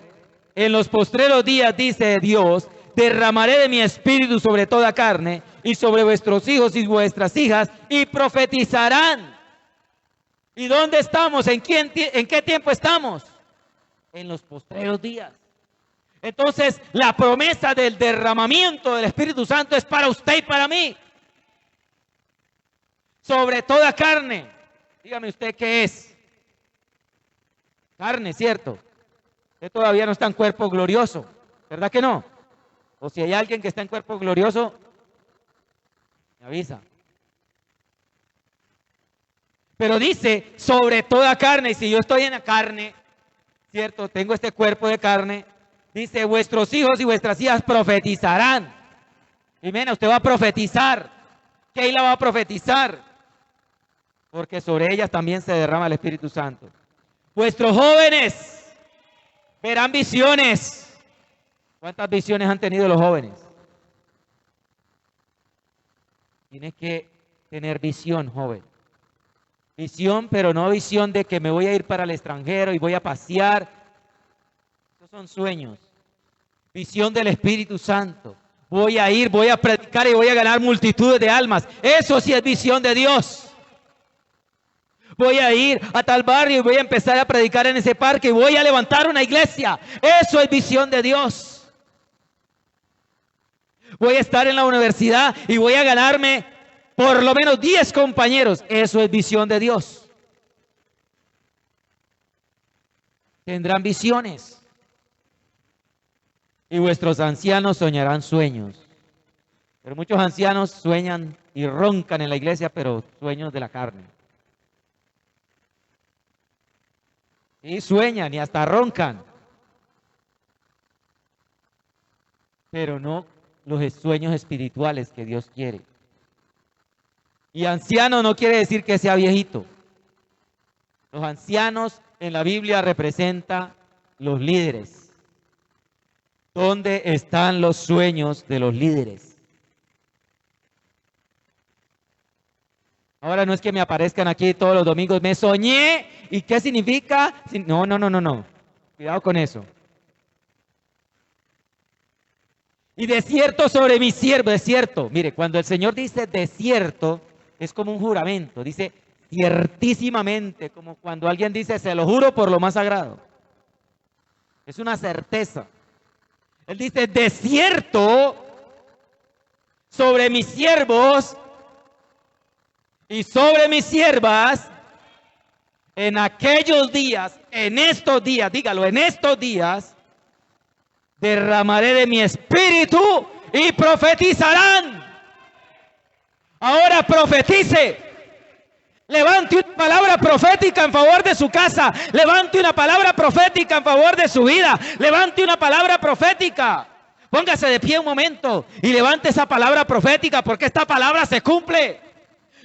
En los postreros días, dice Dios, derramaré de mi espíritu sobre toda carne, y sobre vuestros hijos y vuestras hijas, y profetizarán. ¿Y dónde estamos? ¿En qué tiempo estamos? En los postreros días. Entonces, la promesa del derramamiento del Espíritu Santo es para usted y para mí. Sobre toda carne. Dígame usted qué es. Carne, ¿cierto? Usted todavía no está en cuerpo glorioso, ¿verdad que no? O si hay alguien que está en cuerpo glorioso, me avisa. Pero dice, sobre toda carne, y si yo estoy en la carne, ¿cierto? Tengo este cuerpo de carne, dice, vuestros hijos y vuestras hijas profetizarán. Y mira, usted va a profetizar. ¿Qué la va a profetizar? Porque sobre ellas también se derrama el Espíritu Santo. Vuestros jóvenes verán visiones. ¿Cuántas visiones han tenido los jóvenes? Tienes que tener visión, joven. Visión, pero no visión de que me voy a ir para el extranjero y voy a pasear. Esos son sueños. Visión del Espíritu Santo. Voy a ir, voy a predicar y voy a ganar multitudes de almas. Eso sí es visión de Dios. Voy a ir a tal barrio y voy a empezar a predicar en ese parque y voy a levantar una iglesia. Eso es visión de Dios. Voy a estar en la universidad y voy a ganarme por lo menos 10 compañeros. Eso es visión de Dios. Tendrán visiones. Y vuestros ancianos soñarán sueños. Pero muchos ancianos sueñan y roncan en la iglesia, pero sueños de la carne. Y sueñan y hasta roncan. Pero no los sueños espirituales que Dios quiere. Y anciano no quiere decir que sea viejito. Los ancianos en la Biblia representan los líderes. ¿Dónde están los sueños de los líderes? Ahora no es que me aparezcan aquí todos los domingos, me soñé, ¿y qué significa? No. Cuidado con eso. Y desierto sobre mi siervo, desierto. Mire, cuando el Señor dice desierto, es como un juramento. Dice ciertísimamente, como cuando alguien dice, se lo juro por lo más sagrado. Es una certeza. Él dice, desierto sobre mis siervos y sobre mis siervas, en aquellos días, en estos días, dígalo, en estos días, derramaré de mi espíritu y profetizarán. Ahora profetice. Levante una palabra profética en favor de su casa. Levante una palabra profética en favor de su vida. Levante una palabra profética. Póngase de pie un momento y levante esa palabra profética, porque esta palabra se cumple.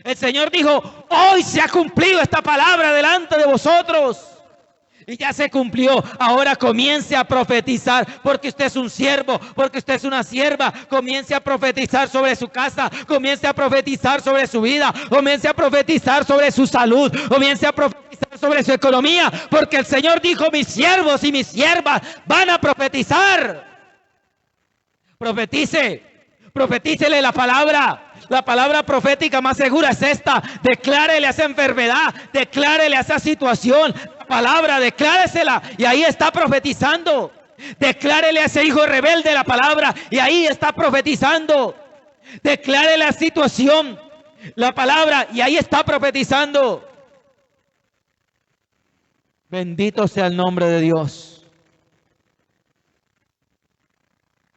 El Señor dijo, hoy se ha cumplido esta palabra delante de vosotros. Y ya se cumplió. Ahora comience a profetizar, porque usted es un siervo, porque usted es una sierva. Comience a profetizar sobre su casa, comience a profetizar sobre su vida, comience a profetizar sobre su salud, comience a profetizar sobre su economía, porque el Señor dijo, mis siervos y mis siervas van a profetizar. Profetice, profetícele la palabra. La palabra profética más segura es esta. Declárele a esa enfermedad, declárele a esa situación. La palabra, decláresela y ahí está profetizando. Declárele a ese hijo rebelde la palabra y ahí está profetizando. Declárele la situación, la palabra y ahí está profetizando. Bendito sea el nombre de Dios.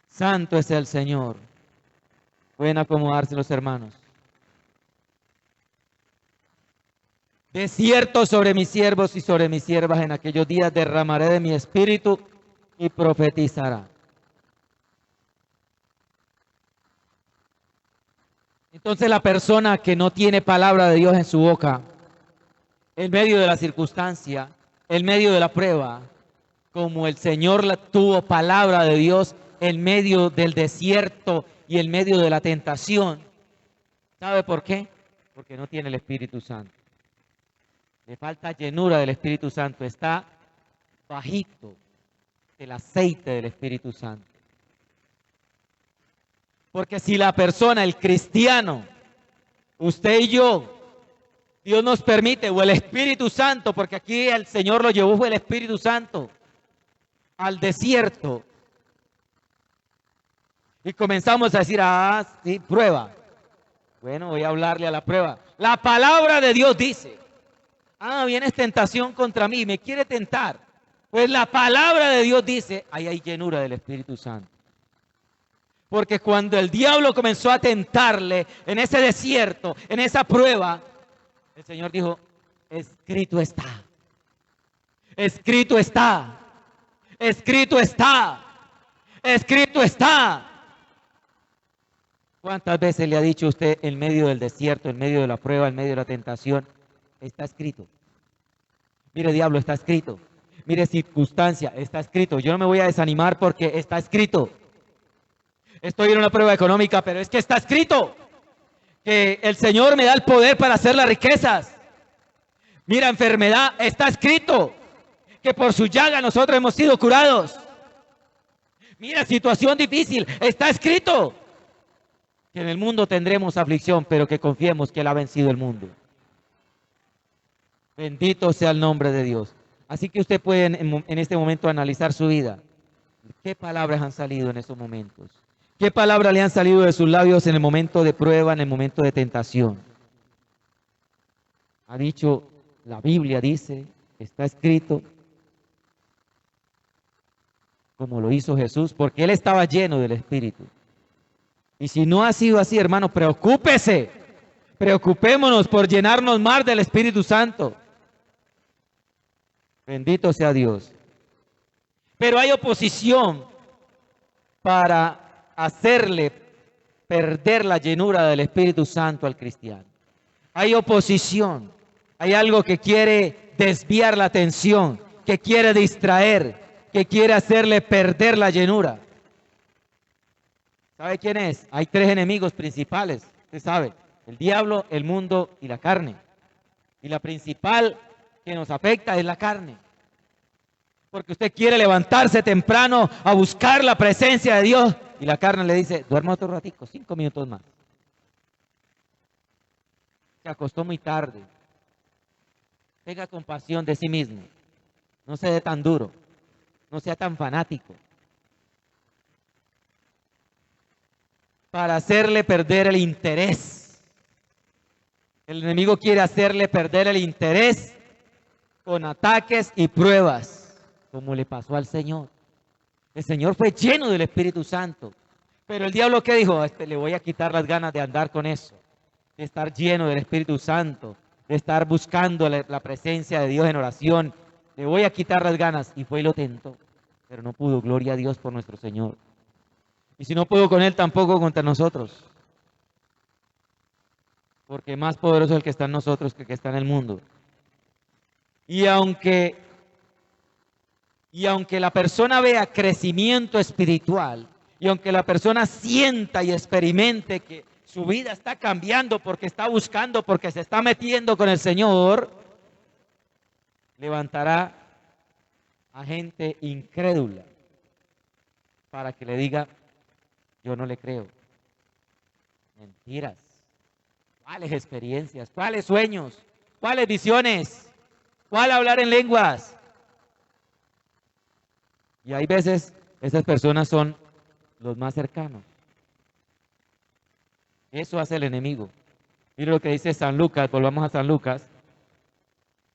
Santo es el Señor. Pueden acomodarse los hermanos. Desierto sobre mis siervos y sobre mis siervas, en aquellos días derramaré de mi espíritu y profetizará. Entonces la persona que no tiene palabra de Dios en su boca, en medio de la circunstancia, en medio de la prueba, como el Señor tuvo palabra de Dios en medio del desierto y en medio de la tentación, ¿sabe por qué? Porque no tiene el Espíritu Santo. Le falta llenura del Espíritu Santo, está bajito el aceite del Espíritu Santo. Porque si la persona, el cristiano, usted y yo, Dios nos permite, o el Espíritu Santo, porque aquí el Señor lo llevó, fue el Espíritu Santo, al desierto. Y comenzamos a decir, ah, sí, prueba. Bueno, voy a hablarle a la prueba. La palabra de Dios dice, ah, viene tentación contra mí, me quiere tentar. Pues la palabra de Dios dice, ahí hay llenura del Espíritu Santo. Porque cuando el diablo comenzó a tentarle en ese desierto, en esa prueba, el Señor dijo, escrito está. Escrito está. Escrito está. Escrito está. ¿Cuántas veces le ha dicho usted en medio del desierto, en medio de la prueba, en medio de la tentación? Está escrito. Mire, diablo, está escrito. Mire, circunstancia, está escrito. Yo no me voy a desanimar porque está escrito. Estoy en una prueba económica, pero es que está escrito que el Señor me da el poder para hacer las riquezas. Mira, enfermedad, está escrito que por su llaga nosotros hemos sido curados. Mira, situación difícil, está escrito que en el mundo tendremos aflicción, pero que confiemos que Él ha vencido el mundo. Bendito sea el nombre de Dios. Así que usted puede en este momento analizar su vida. ¿Qué palabras han salido en esos momentos? ¿Qué palabras le han salido de sus labios en el momento de prueba, en el momento de tentación? Ha dicho, la Biblia dice, está escrito, como lo hizo Jesús, porque Él estaba lleno del Espíritu. Y si no ha sido así, hermano, preocúpese. Preocupémonos por llenarnos más del Espíritu Santo. Bendito sea Dios. Pero hay oposición para hacerle perder la llenura del Espíritu Santo al cristiano. Hay oposición. Hay algo que quiere desviar la atención, que quiere distraer, que quiere hacerle perder la llenura. ¿Sabe quién es? Hay tres enemigos principales, usted sabe, el diablo, el mundo y la carne. Y la principal que nos afecta es la carne. Porque usted quiere levantarse temprano a buscar la presencia de Dios y la carne le dice, duerma otro ratico, 5 minutos más. Se acostó muy tarde. Tenga compasión de sí mismo. No se dé tan duro. No sea tan fanático. Para hacerle perder el interés. El enemigo quiere hacerle perder el interés con ataques y pruebas, como le pasó al Señor. El Señor fue lleno del Espíritu Santo. Pero el diablo, ¿qué dijo? Le voy a quitar las ganas de andar con eso, de estar lleno del Espíritu Santo, de estar buscando la presencia de Dios en oración. Le voy a quitar las ganas. Y fue y lo tentó, pero no pudo. Gloria a Dios por nuestro Señor. Y si no pudo con Él, tampoco contra nosotros. Porque más poderoso es el que está en nosotros que el que está en el mundo. Y aunque la persona vea crecimiento espiritual, y aunque la persona sienta y experimente que su vida está cambiando porque está buscando, porque se está metiendo con el Señor, levantará a gente incrédula para que le diga, yo no le creo. Mentiras. ¿Cuáles experiencias? ¿Cuáles sueños? ¿Cuáles visiones? ¿Cuál hablar en lenguas? Y hay veces, esas personas son los más cercanos. Eso hace el enemigo. Mire lo que dice San Lucas, volvamos a San Lucas,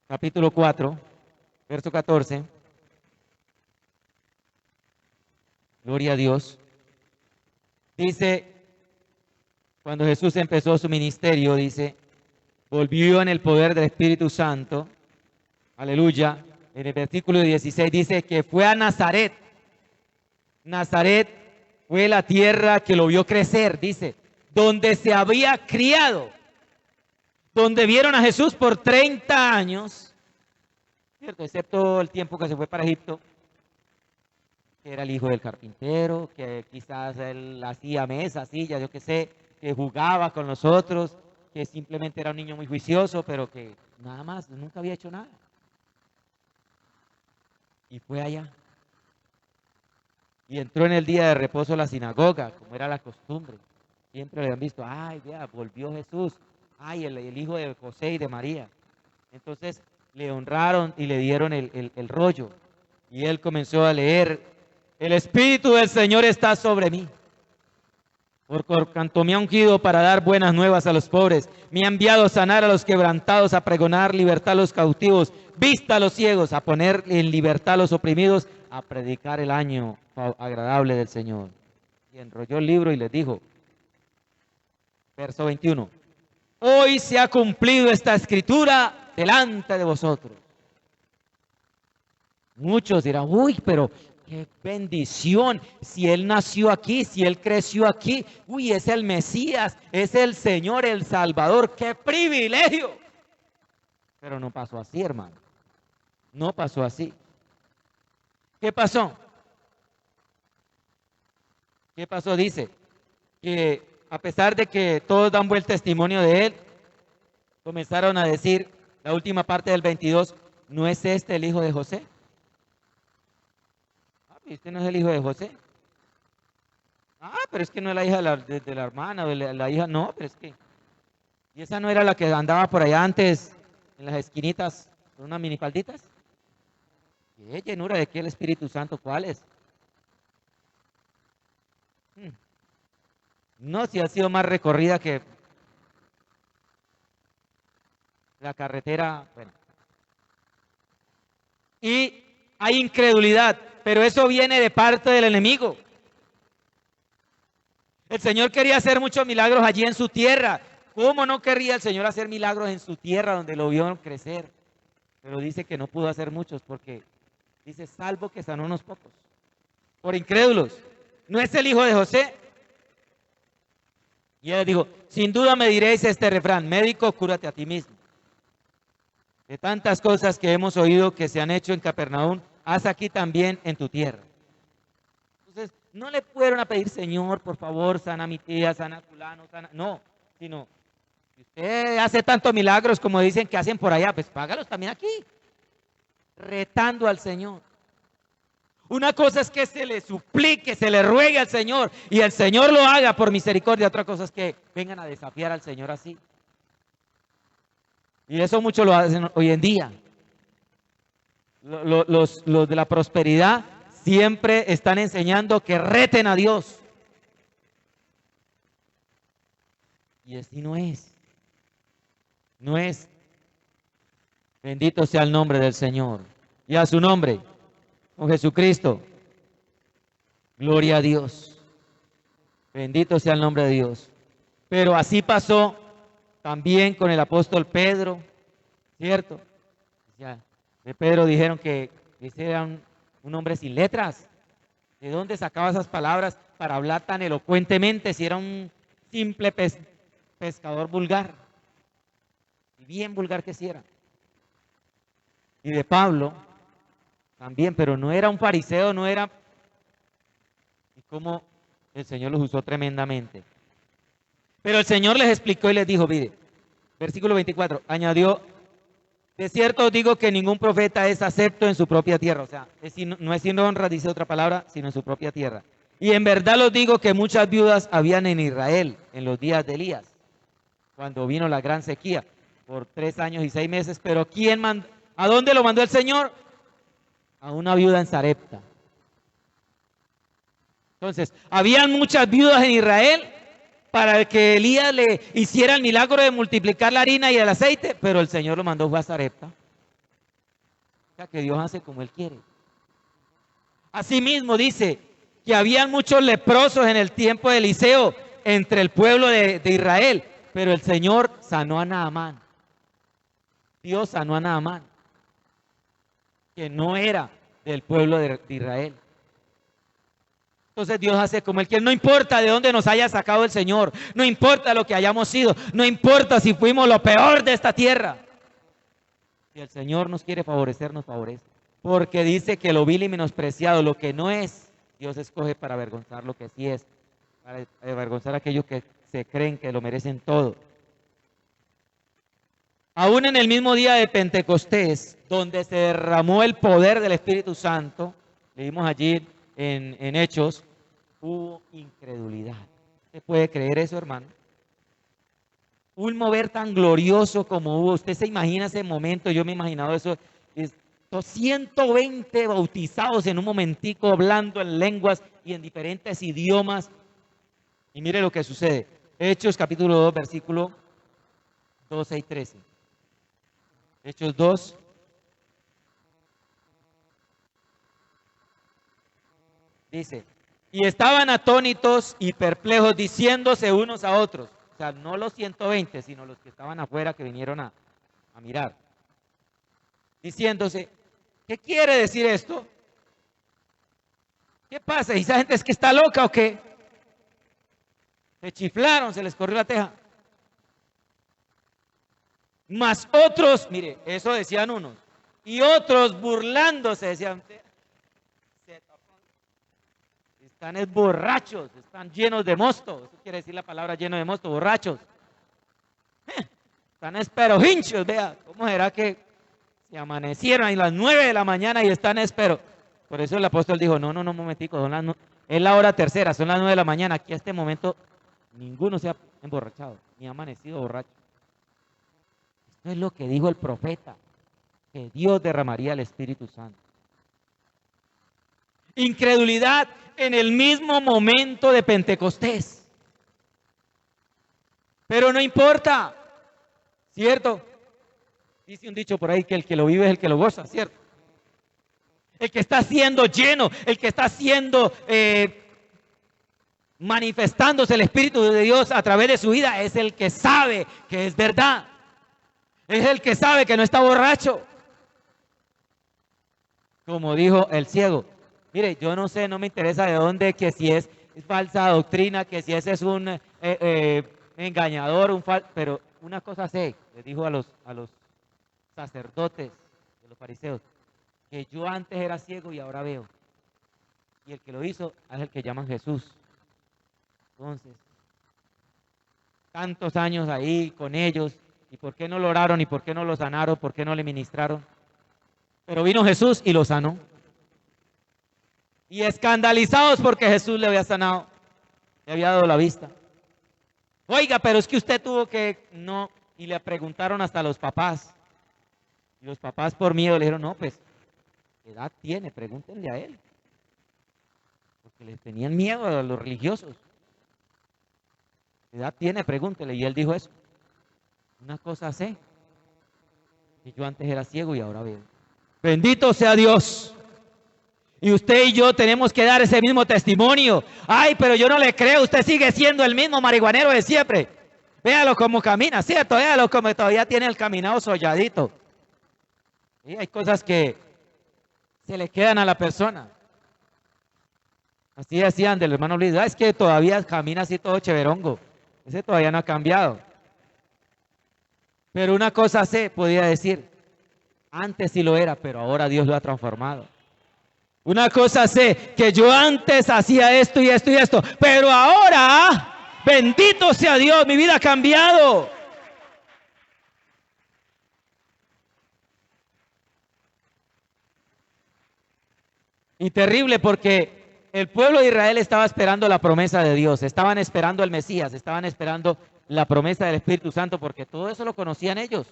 capítulo 4, verso 14. Gloria a Dios. Dice, cuando Jesús empezó su ministerio, dice, volvió en el poder del Espíritu Santo. Aleluya. En el versículo 16 dice que fue a Nazaret, Nazaret fue la tierra que lo vio crecer, dice, donde se había criado, donde vieron a Jesús por 30 años, ¿cierto? Excepto el tiempo que se fue para Egipto, que era el hijo del carpintero, que quizás él hacía mesas, sillas, yo qué sé, que jugaba con nosotros, que simplemente era un niño muy juicioso, pero que nada más, nunca había hecho nada. Y fue allá. Y entró en el día de reposo a la sinagoga, como era la costumbre. Siempre le habían visto, ay, vea, volvió Jesús. Ay, el hijo de José y de María. Entonces le honraron y le dieron el rollo. Y él comenzó a leer, el Espíritu del Señor está sobre mí. Por cuanto me ha ungido para dar buenas nuevas a los pobres. Me ha enviado a sanar a los quebrantados, a pregonar libertad a los cautivos, vista a los ciegos, a poner en libertad a los oprimidos, a predicar el año agradable del Señor. Y enrolló el libro y les dijo, verso 21, hoy se ha cumplido esta escritura delante de vosotros. Muchos dirán, uy, pero qué bendición, si él nació aquí, si él creció aquí, uy, es el Mesías, es el Señor, el Salvador, qué privilegio. Pero no pasó así, hermano, no pasó así. ¿Qué pasó? ¿Qué pasó? Dice que a pesar de que todos dan buen testimonio de él, comenzaron a decir, la última parte del 22, ¿no es este el hijo de José? ¿Este no es el hijo de José? Ah, pero es que no es la hija de la hermana, o la hija, no, pero es que... ¿Y esa no era la que andaba por allá antes, en las esquinitas, con unas minifalditas? ¿Qué llenura de qué el Espíritu Santo? ¿Cuál es? No, si ha sido más recorrida que la carretera, bueno. Y hay incredulidad, pero eso viene de parte del enemigo. El Señor quería hacer muchos milagros allí en su tierra. ¿Cómo no querría el Señor hacer milagros en su tierra donde lo vio crecer? Pero dice que no pudo hacer muchos porque dice, salvo que sanó unos pocos. Por incrédulos. ¿No es el hijo de José? Y él dijo, sin duda me diréis este refrán, médico, cúrate a ti mismo. De tantas cosas que hemos oído que se han hecho en Capernaum, haz aquí también en tu tierra. Entonces, no le fueron a pedir, Señor, por favor, sana a mi tía, sana a fulano, sana... No, sino, si usted hace tantos milagros como dicen que hacen por allá, pues págalos también aquí. Retando al Señor. Una cosa es que se le suplique, se le ruegue al Señor y el Señor lo haga por misericordia. Otra cosa es que vengan a desafiar al Señor así. Y eso muchos lo hacen hoy en día. Los de la prosperidad siempre están enseñando que reten a Dios. Y así no es. No es. Bendito sea el nombre del Señor. Y a su nombre, con Jesucristo. Gloria a Dios. Bendito sea el nombre de Dios. Pero así pasó también con el apóstol Pedro, ¿cierto? Ya, de Pedro dijeron que ese era un hombre sin letras. ¿De dónde sacaba esas palabras para hablar tan elocuentemente si era un simple pescador vulgar? Y bien vulgar que sí era. Y de Pablo también, pero no era un fariseo, no era... Y cómo el Señor los usó tremendamente. Pero el Señor les explicó y les dijo, mire, versículo 24, añadió, de cierto os digo que ningún profeta es acepto en su propia tierra. O sea, no es sin honra, dice otra palabra, sino en su propia tierra. Y en verdad os digo que muchas viudas habían en Israel en los días de Elías, cuando vino la gran sequía, por 3 años y 6 meses. Pero ¿quién mandó? ¿A dónde lo mandó el Señor? A una viuda en Sarepta. Entonces, habían muchas viudas en Israel para que Elías le hiciera el milagro de multiplicar la harina y el aceite, pero el Señor lo mandó a Sarepta. O sea, que Dios hace como Él quiere. Asimismo dice que habían muchos leprosos en el tiempo de Eliseo entre el pueblo de Israel, pero el Señor sanó a Naamán. Dios sanó a Naamán, que no era del pueblo de Israel. Entonces Dios hace como Él quiere. No importa de dónde nos haya sacado el Señor. No importa lo que hayamos sido. No importa si fuimos lo peor de esta tierra. Si el Señor nos quiere favorecer, nos favorece. Porque dice que lo vil y menospreciado, lo que no es, Dios escoge para avergonzar lo que sí es. Para avergonzar a aquellos que se creen que lo merecen todo. Aún en el mismo día de Pentecostés, donde se derramó el poder del Espíritu Santo, leímos allí en Hechos, hubo incredulidad. ¿Usted puede creer eso, hermano? Un mover tan glorioso como hubo. Usted se imagina ese momento, yo me he imaginado eso, 120 bautizados en un momentico, hablando en lenguas y en diferentes idiomas. Y mire lo que sucede. Hechos capítulo 2, versículo 12 y 13. Hechos 2. Dice, y estaban atónitos y perplejos, diciéndose unos a otros. O sea, no los 120, sino los que estaban afuera que vinieron a mirar. Diciéndose, ¿qué quiere decir esto? ¿Qué pasa? ¿Y esa gente es que está loca o qué? Se chiflaron, se les corrió la teja. Mas otros, mire, eso decían unos, y otros burlándose decían, están es borrachos, están llenos de mosto. Eso quiere decir la palabra lleno de mosto, borrachos. Están esperojinchos, vea, ¿cómo será que se amanecieron a las 9 de la mañana y están espero? Por eso el apóstol dijo, no, un momentico, es la hora tercera, son las 9 de la mañana, aquí a este momento ninguno se ha emborrachado, ni ha amanecido borracho. Esto es lo que dijo el profeta, que Dios derramaría el Espíritu Santo. Incredulidad en el mismo momento de Pentecostés. Pero no importa, ¿cierto? Dice un dicho por ahí que el que lo vive es el que lo goza, ¿cierto? El que está siendo lleno, el que está siendo manifestándose el Espíritu de Dios a través de su vida, es el que sabe que es verdad. Es el que sabe que no está borracho. Como dijo el ciego. Mire, yo no sé, no me interesa de dónde, que si es falsa doctrina, que si ese es un engañador, pero una cosa sé, les dijo a los sacerdotes de los fariseos, que yo antes era ciego y ahora veo. Y el que lo hizo es el que llaman Jesús. Entonces, tantos años ahí con ellos, ¿y por qué no lo oraron? ¿Y por qué no lo sanaron? ¿Por qué no le ministraron? Pero vino Jesús y lo sanó. Y escandalizados porque Jesús le había sanado, le había dado la vista. Oiga, pero es que usted tuvo que, no, y le preguntaron hasta a los papás. Y los papás por miedo le dijeron, no, pues, ¿qué edad tiene? Pregúntenle a él. Porque les tenían miedo a los religiosos. ¿Qué edad tiene? Pregúntele. Y él dijo eso. Una cosa sé, que yo antes era ciego y ahora veo. Bendito sea Dios. Y usted y yo tenemos que dar ese mismo testimonio. Ay, pero yo no le creo, usted sigue siendo el mismo marihuanero de siempre. Véalo cómo camina, ¿cierto? Véalo como todavía tiene el caminado solladito. Y hay cosas que se le quedan a la persona. Así decían del hermano Luis, es que todavía camina así todo cheverongo. Ese todavía no ha cambiado. Pero una cosa se podía decir, antes sí lo era, pero ahora Dios lo ha transformado. Una cosa sé, que yo antes hacía esto y esto y esto, pero ahora, bendito sea Dios, mi vida ha cambiado. Y terrible porque el pueblo de Israel estaba esperando la promesa de Dios, estaban esperando el Mesías, estaban esperando la promesa del Espíritu Santo, porque todo eso lo conocían ellos.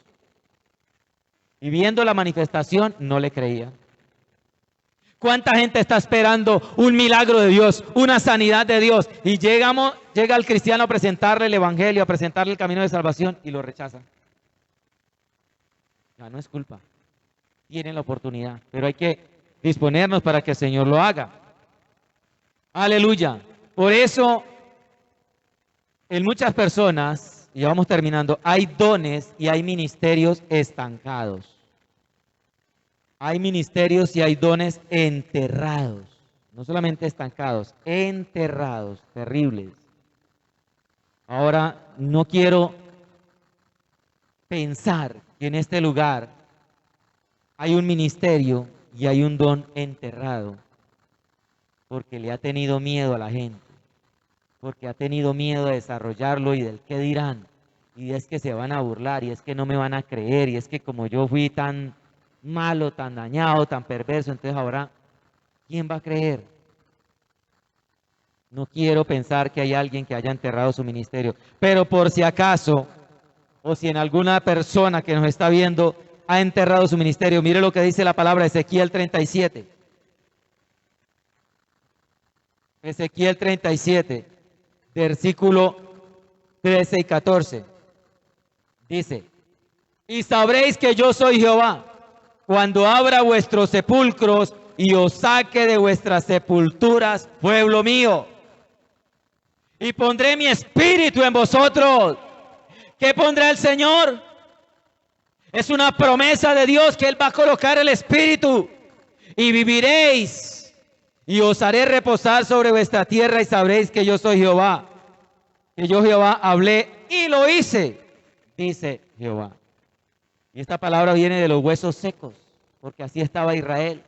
Y viendo la manifestación, no le creían. ¿Cuánta gente está esperando un milagro de Dios, una sanidad de Dios? Y llega el cristiano a presentarle el evangelio, a presentarle el camino de salvación y lo rechazan. Ya no es culpa. Tienen la oportunidad, pero hay que disponernos para que el Señor lo haga. Aleluya. Por eso, en muchas personas, y ya vamos terminando, hay dones y hay ministerios estancados. Hay ministerios y hay dones enterrados. no solamente estancados, enterrados, terribles. Ahora, no quiero pensar que en este lugar hay un ministerio y hay un don enterrado, porque le ha tenido miedo a la gente, porque ha tenido miedo a desarrollarlo y del qué dirán, y es que se van a burlar, y es que no me van a creer, y es que como yo fui tan malo, tan dañado, tan perverso, entonces ahora, ¿quién va a creer? No quiero pensar que hay alguien que haya enterrado su ministerio, pero por si acaso, o si en alguna persona que nos está viendo ha enterrado su ministerio, mire lo que dice la palabra de Ezequiel 37. Ezequiel 37, versículo 13 y 14. Dice, y sabréis que yo soy Jehová, cuando abra vuestros sepulcros y os saque de vuestras sepulturas, pueblo mío. Y pondré mi espíritu en vosotros. ¿Qué pondrá el Señor? Es una promesa de Dios que Él va a colocar el espíritu. Y viviréis. Y os haré reposar sobre vuestra tierra y sabréis que yo soy Jehová. Que yo Jehová hablé y lo hice, dice Jehová. Y esta palabra viene de los huesos secos, porque así estaba Israel,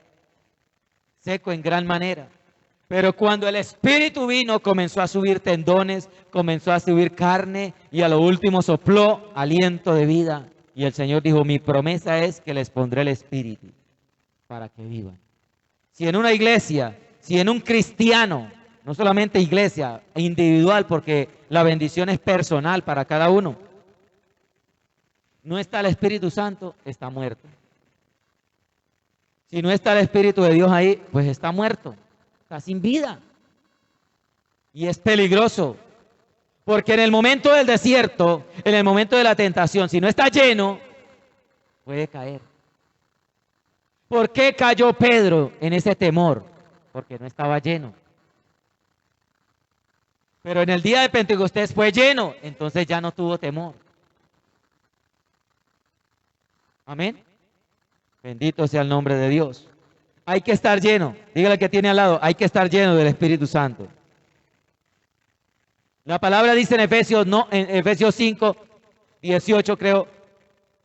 seco en gran manera. Pero cuando el Espíritu vino, comenzó a subir tendones, comenzó a subir carne y a lo último sopló aliento de vida. Y el Señor dijo, mi promesa es que les pondré el Espíritu para que vivan. Si en una iglesia, si en un cristiano, no solamente iglesia, individual, porque la bendición es personal para cada uno, no está el Espíritu Santo, está muerto. Si no está el Espíritu de Dios ahí, pues está muerto. Está sin vida. Y es peligroso. Porque en el momento del desierto, en el momento de la tentación, si no está lleno, puede caer. ¿Por qué cayó Pedro en ese temor? Porque no estaba lleno. Pero en el día de Pentecostés fue lleno, entonces ya no tuvo temor. Amén. Bendito sea el nombre de Dios. Hay que estar lleno. Dígale al que tiene al lado, hay que estar lleno del Espíritu Santo. La palabra dice en Efesios, en Efesios 5, 18 creo,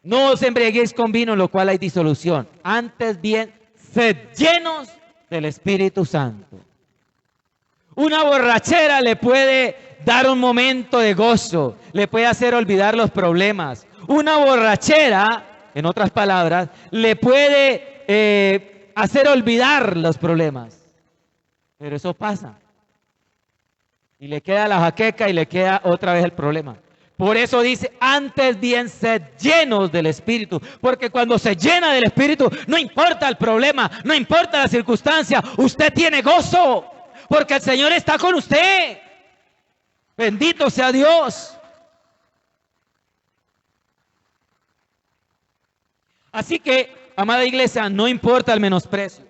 no os embriaguéis con vino en lo cual hay disolución. Antes bien, sed llenos del Espíritu Santo. Una borrachera le puede dar un momento de gozo, le puede hacer olvidar los problemas. Una borrachera, en otras palabras, le puede hacer olvidar los problemas. Pero eso pasa. Y le queda la jaqueca y le queda otra vez el problema. Por eso dice, antes bien sed llenos del Espíritu. Porque cuando se llena del Espíritu, no importa el problema, no importa la circunstancia, usted tiene gozo. Porque el Señor está con usted. Bendito sea Dios. Así que, amada iglesia, no importa el menosprecio.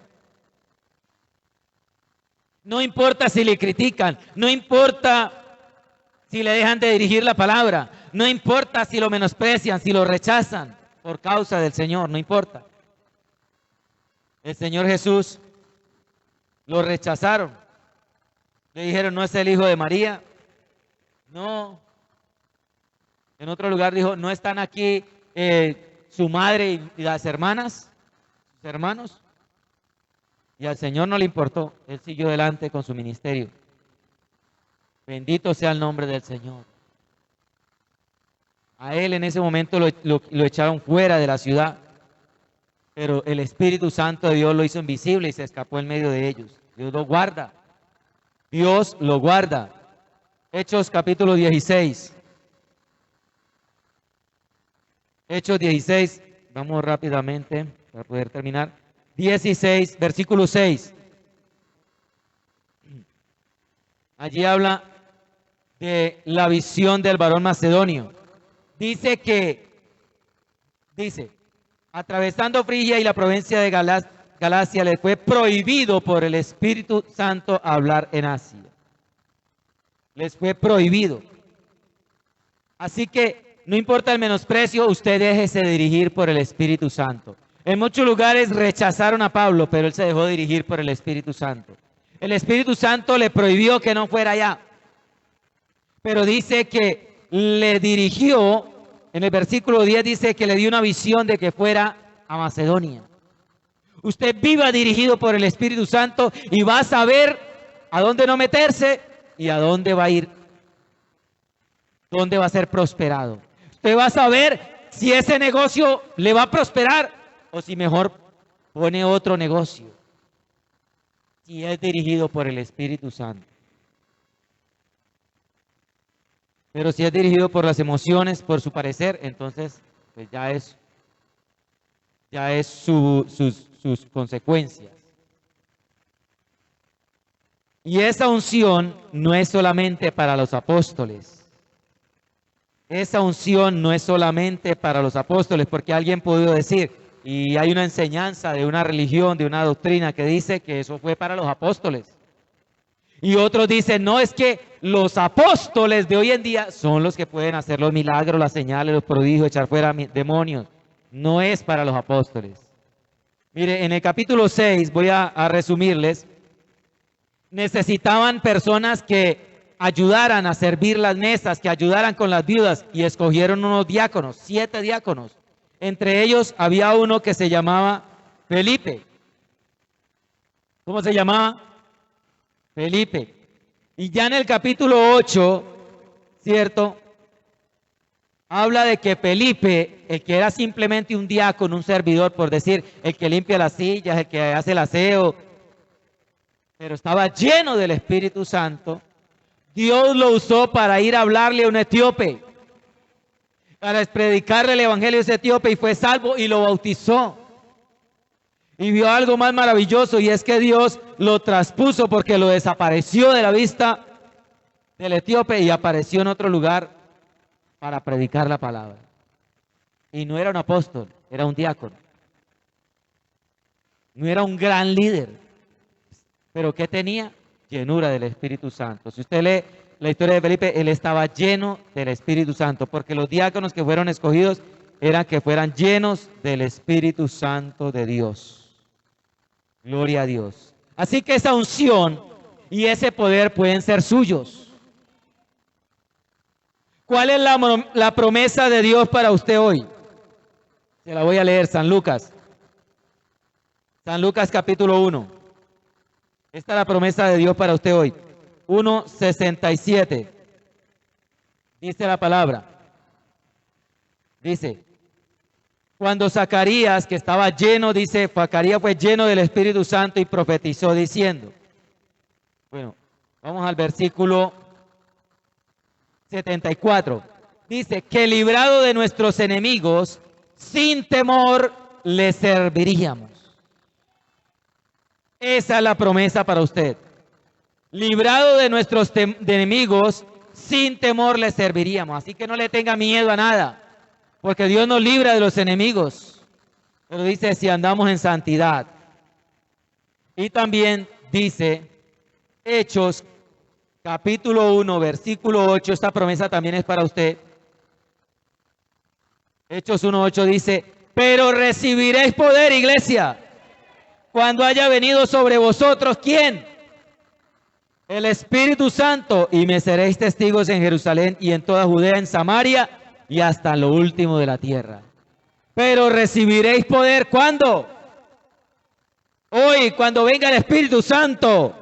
No importa si le critican, no importa si le dejan de dirigir la palabra, no importa si lo menosprecian, si lo rechazan por causa del Señor, no importa. El Señor Jesús lo rechazaron. Le dijeron, no es el hijo de María. No. En otro lugar dijo, no están aquí su madre y las hermanas, sus hermanos. Y al Señor no le importó. Él siguió adelante con su ministerio. Bendito sea el nombre del Señor. A él en ese momento lo echaron fuera de la ciudad. Pero el Espíritu Santo de Dios lo hizo invisible y se escapó en medio de ellos. Dios lo guarda. Dios lo guarda. Hechos capítulo 16. Hechos 16. Vamos rápidamente para poder terminar. 16, versículo 6. Allí habla de la visión del varón macedonio. Dice, atravesando Frigia y la provincia de Galacia, le fue prohibido por el Espíritu Santo hablar en Asia. Les fue prohibido. Así que no importa el menosprecio, usted déjese dirigir por el Espíritu Santo. En muchos lugares rechazaron a Pablo, pero él se dejó dirigir por el Espíritu Santo. El Espíritu Santo le prohibió que no fuera allá. Pero dice que le dirigió, en el versículo 10 dice que le dio una visión de que fuera a Macedonia. Usted viva dirigido por el Espíritu Santo y va a saber a dónde no meterse y a dónde va a ir, dónde va a ser prosperado. Usted va a saber si ese negocio le va a prosperar o si mejor pone otro negocio. Si es dirigido por el Espíritu Santo. Pero si es dirigido por las emociones, por su parecer, entonces pues ya es sus consecuencias. Y esa unción no es solamente para los apóstoles. Esa unción no es solamente para los apóstoles, porque alguien pudo decir, y hay una enseñanza de una religión, de una doctrina que dice que eso fue para los apóstoles. Y otros dicen, no, es que los apóstoles de hoy en día son los que pueden hacer los milagros, las señales, los prodigios, echar fuera demonios. No es para los apóstoles. Mire, en el capítulo 6, voy a resumirles, necesitaban personas que ayudaran a servir las mesas, que ayudaran con las viudas, y escogieron unos diáconos, 7 diáconos. Entre ellos había uno que se llamaba Felipe. ¿Cómo se llamaba? Felipe. Y ya en el capítulo 8, ¿cierto? Habla de que Felipe, el que era simplemente un diácono, un servidor, por decir, el que limpia las sillas, el que hace el aseo, pero estaba lleno del Espíritu Santo, Dios lo usó para ir a hablarle a un etíope, para predicarle el evangelio a ese etíope, y fue salvo y lo bautizó. Y vio algo más maravilloso, y es que Dios lo traspuso porque lo desapareció de la vista del etíope y apareció en otro lugar para predicar la palabra. Y no era un apóstol, era un diácono. No era un gran líder, pero ¿qué tenía? Llenura del Espíritu Santo. Si usted lee la historia de Felipe, él estaba lleno del Espíritu Santo, porque los diáconos que fueron escogidos eran que fueran llenos del Espíritu Santo de Dios. Gloria a Dios. Así que esa unción y ese poder pueden ser suyos. ¿Cuál es la promesa de Dios para usted hoy? Se la voy a leer, San Lucas. San Lucas capítulo 1. Esta es la promesa de Dios para usted hoy. 1:67. Dice la palabra. Dice, cuando Zacarías, que estaba lleno, dice, Zacarías fue lleno del Espíritu Santo y profetizó diciendo. Bueno, vamos al versículo 74. Dice, que librado de nuestros enemigos, sin temor le serviríamos. Esa es la promesa para usted. Librado de nuestros enemigos, sin temor le serviríamos. Así que no le tenga miedo a nada, porque Dios nos libra de los enemigos. Pero dice, si andamos en santidad. Y también dice, Hechos, capítulo 1, versículo 8, esta promesa también es para usted. Hechos 1:8 dice, pero recibiréis poder, iglesia, cuando haya venido sobre vosotros, ¿quién? El Espíritu Santo, y me seréis testigos en Jerusalén y en toda Judea, en Samaria y hasta lo último de la tierra. Pero recibiréis poder, ¿cuándo? Hoy, cuando venga el Espíritu Santo.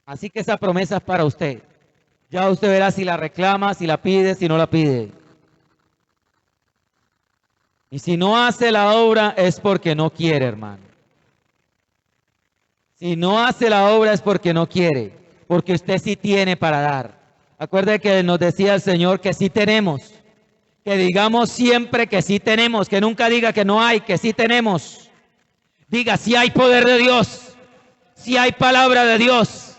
Así que esa promesa es para usted. Ya usted verá si la reclama, si la pide, si no la pide. Y si no hace la obra es porque no quiere, hermano. Si no hace la obra es porque no quiere, porque usted sí tiene para dar. Acuerde que nos decía el Señor que sí tenemos, que digamos siempre que sí tenemos, que nunca diga que no hay, que sí tenemos. Diga, si hay poder de Dios, si hay palabra de Dios.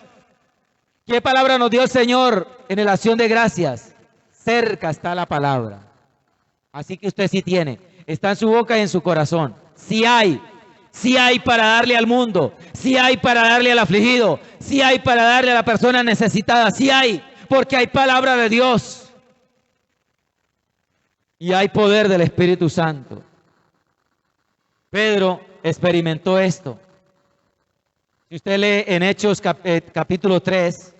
¿Qué palabra nos dio el Señor en la acción de gracias? Cerca está la palabra. Así que usted sí tiene, está en su boca y en su corazón. Sí hay para darle al mundo, sí hay para darle al afligido, sí hay para darle a la persona necesitada, sí hay, porque hay palabra de Dios. Y hay poder del Espíritu Santo. Pedro experimentó esto. Si usted lee en Hechos capítulo 3,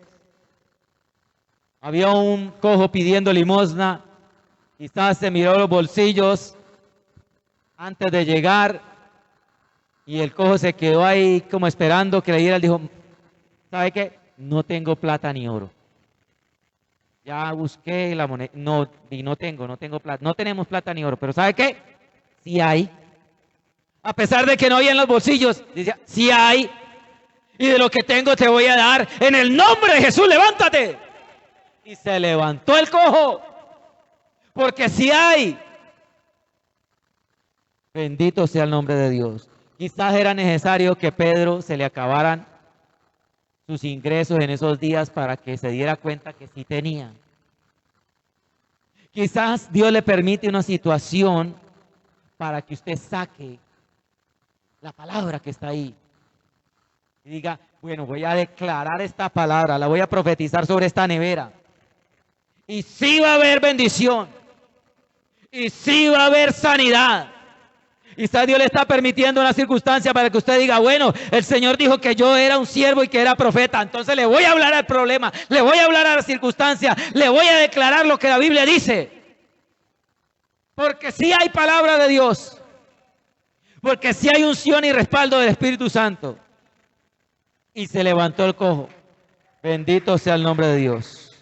había un cojo pidiendo limosna, quizás se miró los bolsillos antes de llegar y el cojo se quedó ahí como esperando que le diera. Él dijo, ¿sabe qué? No tengo plata ni oro. Ya busqué la moneda, no tengo plata, no tenemos plata ni oro, pero ¿sabe qué? Sí hay. A pesar de que no había en los bolsillos, decía, sí hay. Y de lo que tengo te voy a dar. En el nombre de Jesús, levántate. Y se levantó el cojo. Porque sí hay. Bendito sea el nombre de Dios. Quizás era necesario que Pedro se le acabaran sus ingresos en esos días para que se diera cuenta que sí tenía. Quizás Dios le permite una situación para que usted saque la palabra que está ahí. Y diga, bueno, voy a declarar esta palabra, la voy a profetizar sobre esta nevera. Y sí va a haber bendición. Y sí va a haber sanidad. Quizás Dios le está permitiendo una circunstancia para que usted diga, bueno, el Señor dijo que yo era un siervo y que era profeta. Entonces le voy a hablar al problema, le voy a hablar a la circunstancia, le voy a declarar lo que la Biblia dice. Porque sí hay palabra de Dios. Porque sí hay unción y respaldo del Espíritu Santo. Y se levantó el cojo. Bendito sea el nombre de Dios.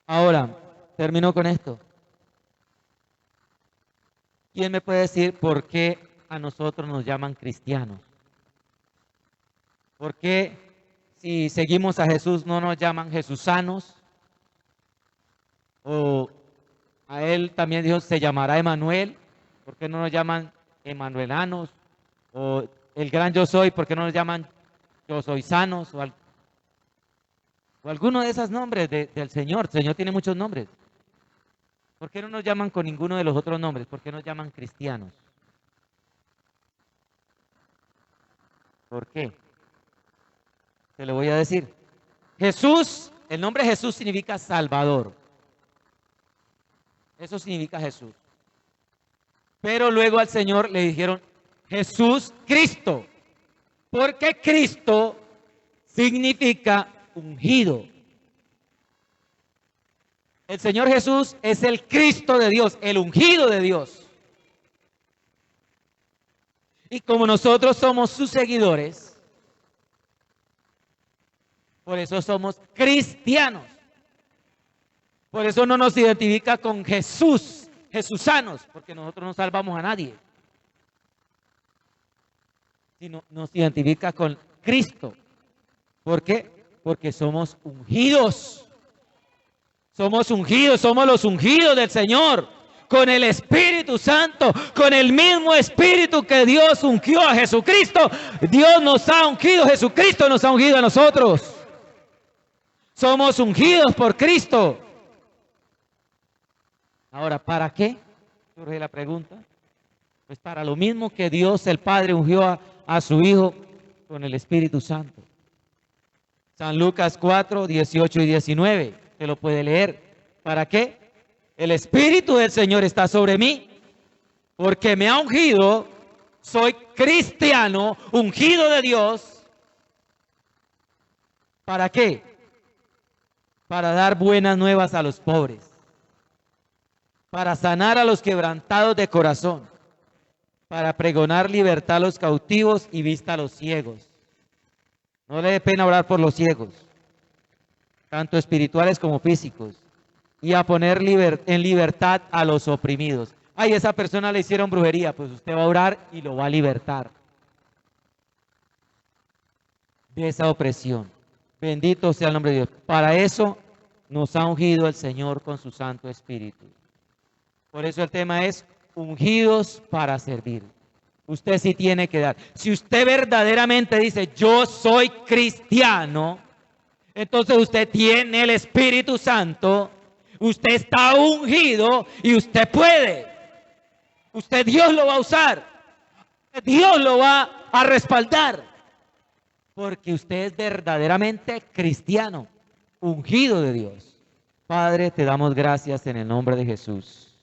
Ahora, termino con esto. ¿Quién me puede decir por qué a nosotros nos llaman cristianos? ¿Por qué si seguimos a Jesús no nos llaman jesusanos? O a él también dijo, se llamará Emanuel. ¿Por qué no nos llaman emanuelanos? O el gran yo soy, ¿por qué no nos llaman yo soy sanos? O alguno de esos nombres del Señor. El Señor tiene muchos nombres. ¿Por qué no nos llaman con ninguno de los otros nombres? ¿Por qué nos llaman cristianos? ¿Por qué? Te lo voy a decir. Jesús, el nombre Jesús significa Salvador. Eso significa Jesús. Pero luego al Señor le dijeron Jesús Cristo. Porque Cristo significa ungido. El Señor Jesús es el Cristo de Dios, el ungido de Dios. Y como nosotros somos sus seguidores, por eso somos cristianos. Por eso no nos identifica con Jesús, jesusanos, porque nosotros no salvamos a nadie. Sino nos identifica con Cristo. ¿Por qué? Porque somos ungidos. Somos ungidos, somos los ungidos del Señor, con el Espíritu Santo, con el mismo Espíritu que Dios ungió a Jesucristo. Dios nos ha ungido, Jesucristo nos ha ungido a nosotros. Somos ungidos por Cristo. Ahora, ¿para qué? Surge la pregunta. Pues para lo mismo que Dios el Padre ungió a su Hijo con el Espíritu Santo. San Lucas 4, 18 y 19. Se lo puede leer. ¿Para qué? El Espíritu del Señor está sobre mí, porque me ha ungido, soy cristiano, ungido de Dios. ¿Para qué? Para dar buenas nuevas a los pobres, para sanar a los quebrantados de corazón, para pregonar libertad a los cautivos y vista a los ciegos. No le dé pena orar por los ciegos, tanto espirituales como físicos, y a poner en libertad a los oprimidos. Ay, esa persona le hicieron brujería, pues usted va a orar y lo va a libertar de esa opresión. Bendito sea el nombre de Dios. Para eso nos ha ungido el Señor con su Santo Espíritu. Por eso el tema es ungidos para servir. Usted sí tiene que dar. Si usted verdaderamente dice, yo soy cristiano, entonces usted tiene el Espíritu Santo, usted está ungido y usted puede. Usted Dios lo va a usar. Dios lo va a respaldar. Porque usted es verdaderamente cristiano, ungido de Dios. Padre, te damos gracias en el nombre de Jesús.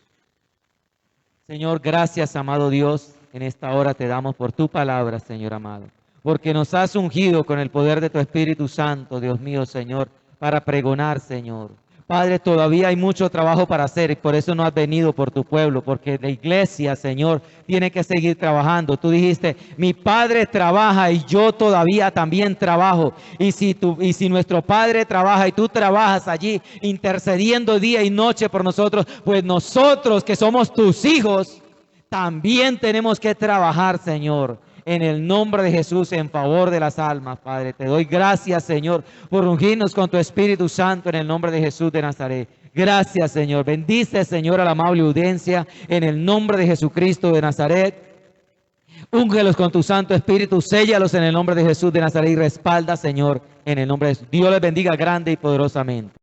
Señor, gracias, amado Dios. en esta hora te damos por tu palabra, Señor amado, porque nos has ungido con el poder de tu Espíritu Santo, Dios mío, Señor, para pregonar, Señor. Padre, todavía hay mucho trabajo para hacer y por eso no has venido por tu pueblo, porque la iglesia, Señor, tiene que seguir trabajando. Tú dijiste, mi Padre trabaja y yo todavía también trabajo. Y si nuestro Padre trabaja y tú trabajas allí intercediendo día y noche por nosotros, pues nosotros que somos tus hijos, también tenemos que trabajar, Señor, en el nombre de Jesús, en favor de las almas, Padre. Te doy gracias, Señor, por ungirnos con tu Espíritu Santo en el nombre de Jesús de Nazaret. Gracias, Señor. Bendice, Señor, a la amable audiencia en el nombre de Jesucristo de Nazaret. Úngelos con tu Santo Espíritu, séllalos en el nombre de Jesús de Nazaret y respalda, Señor, en el nombre de Jesús. Dios les bendiga grande y poderosamente.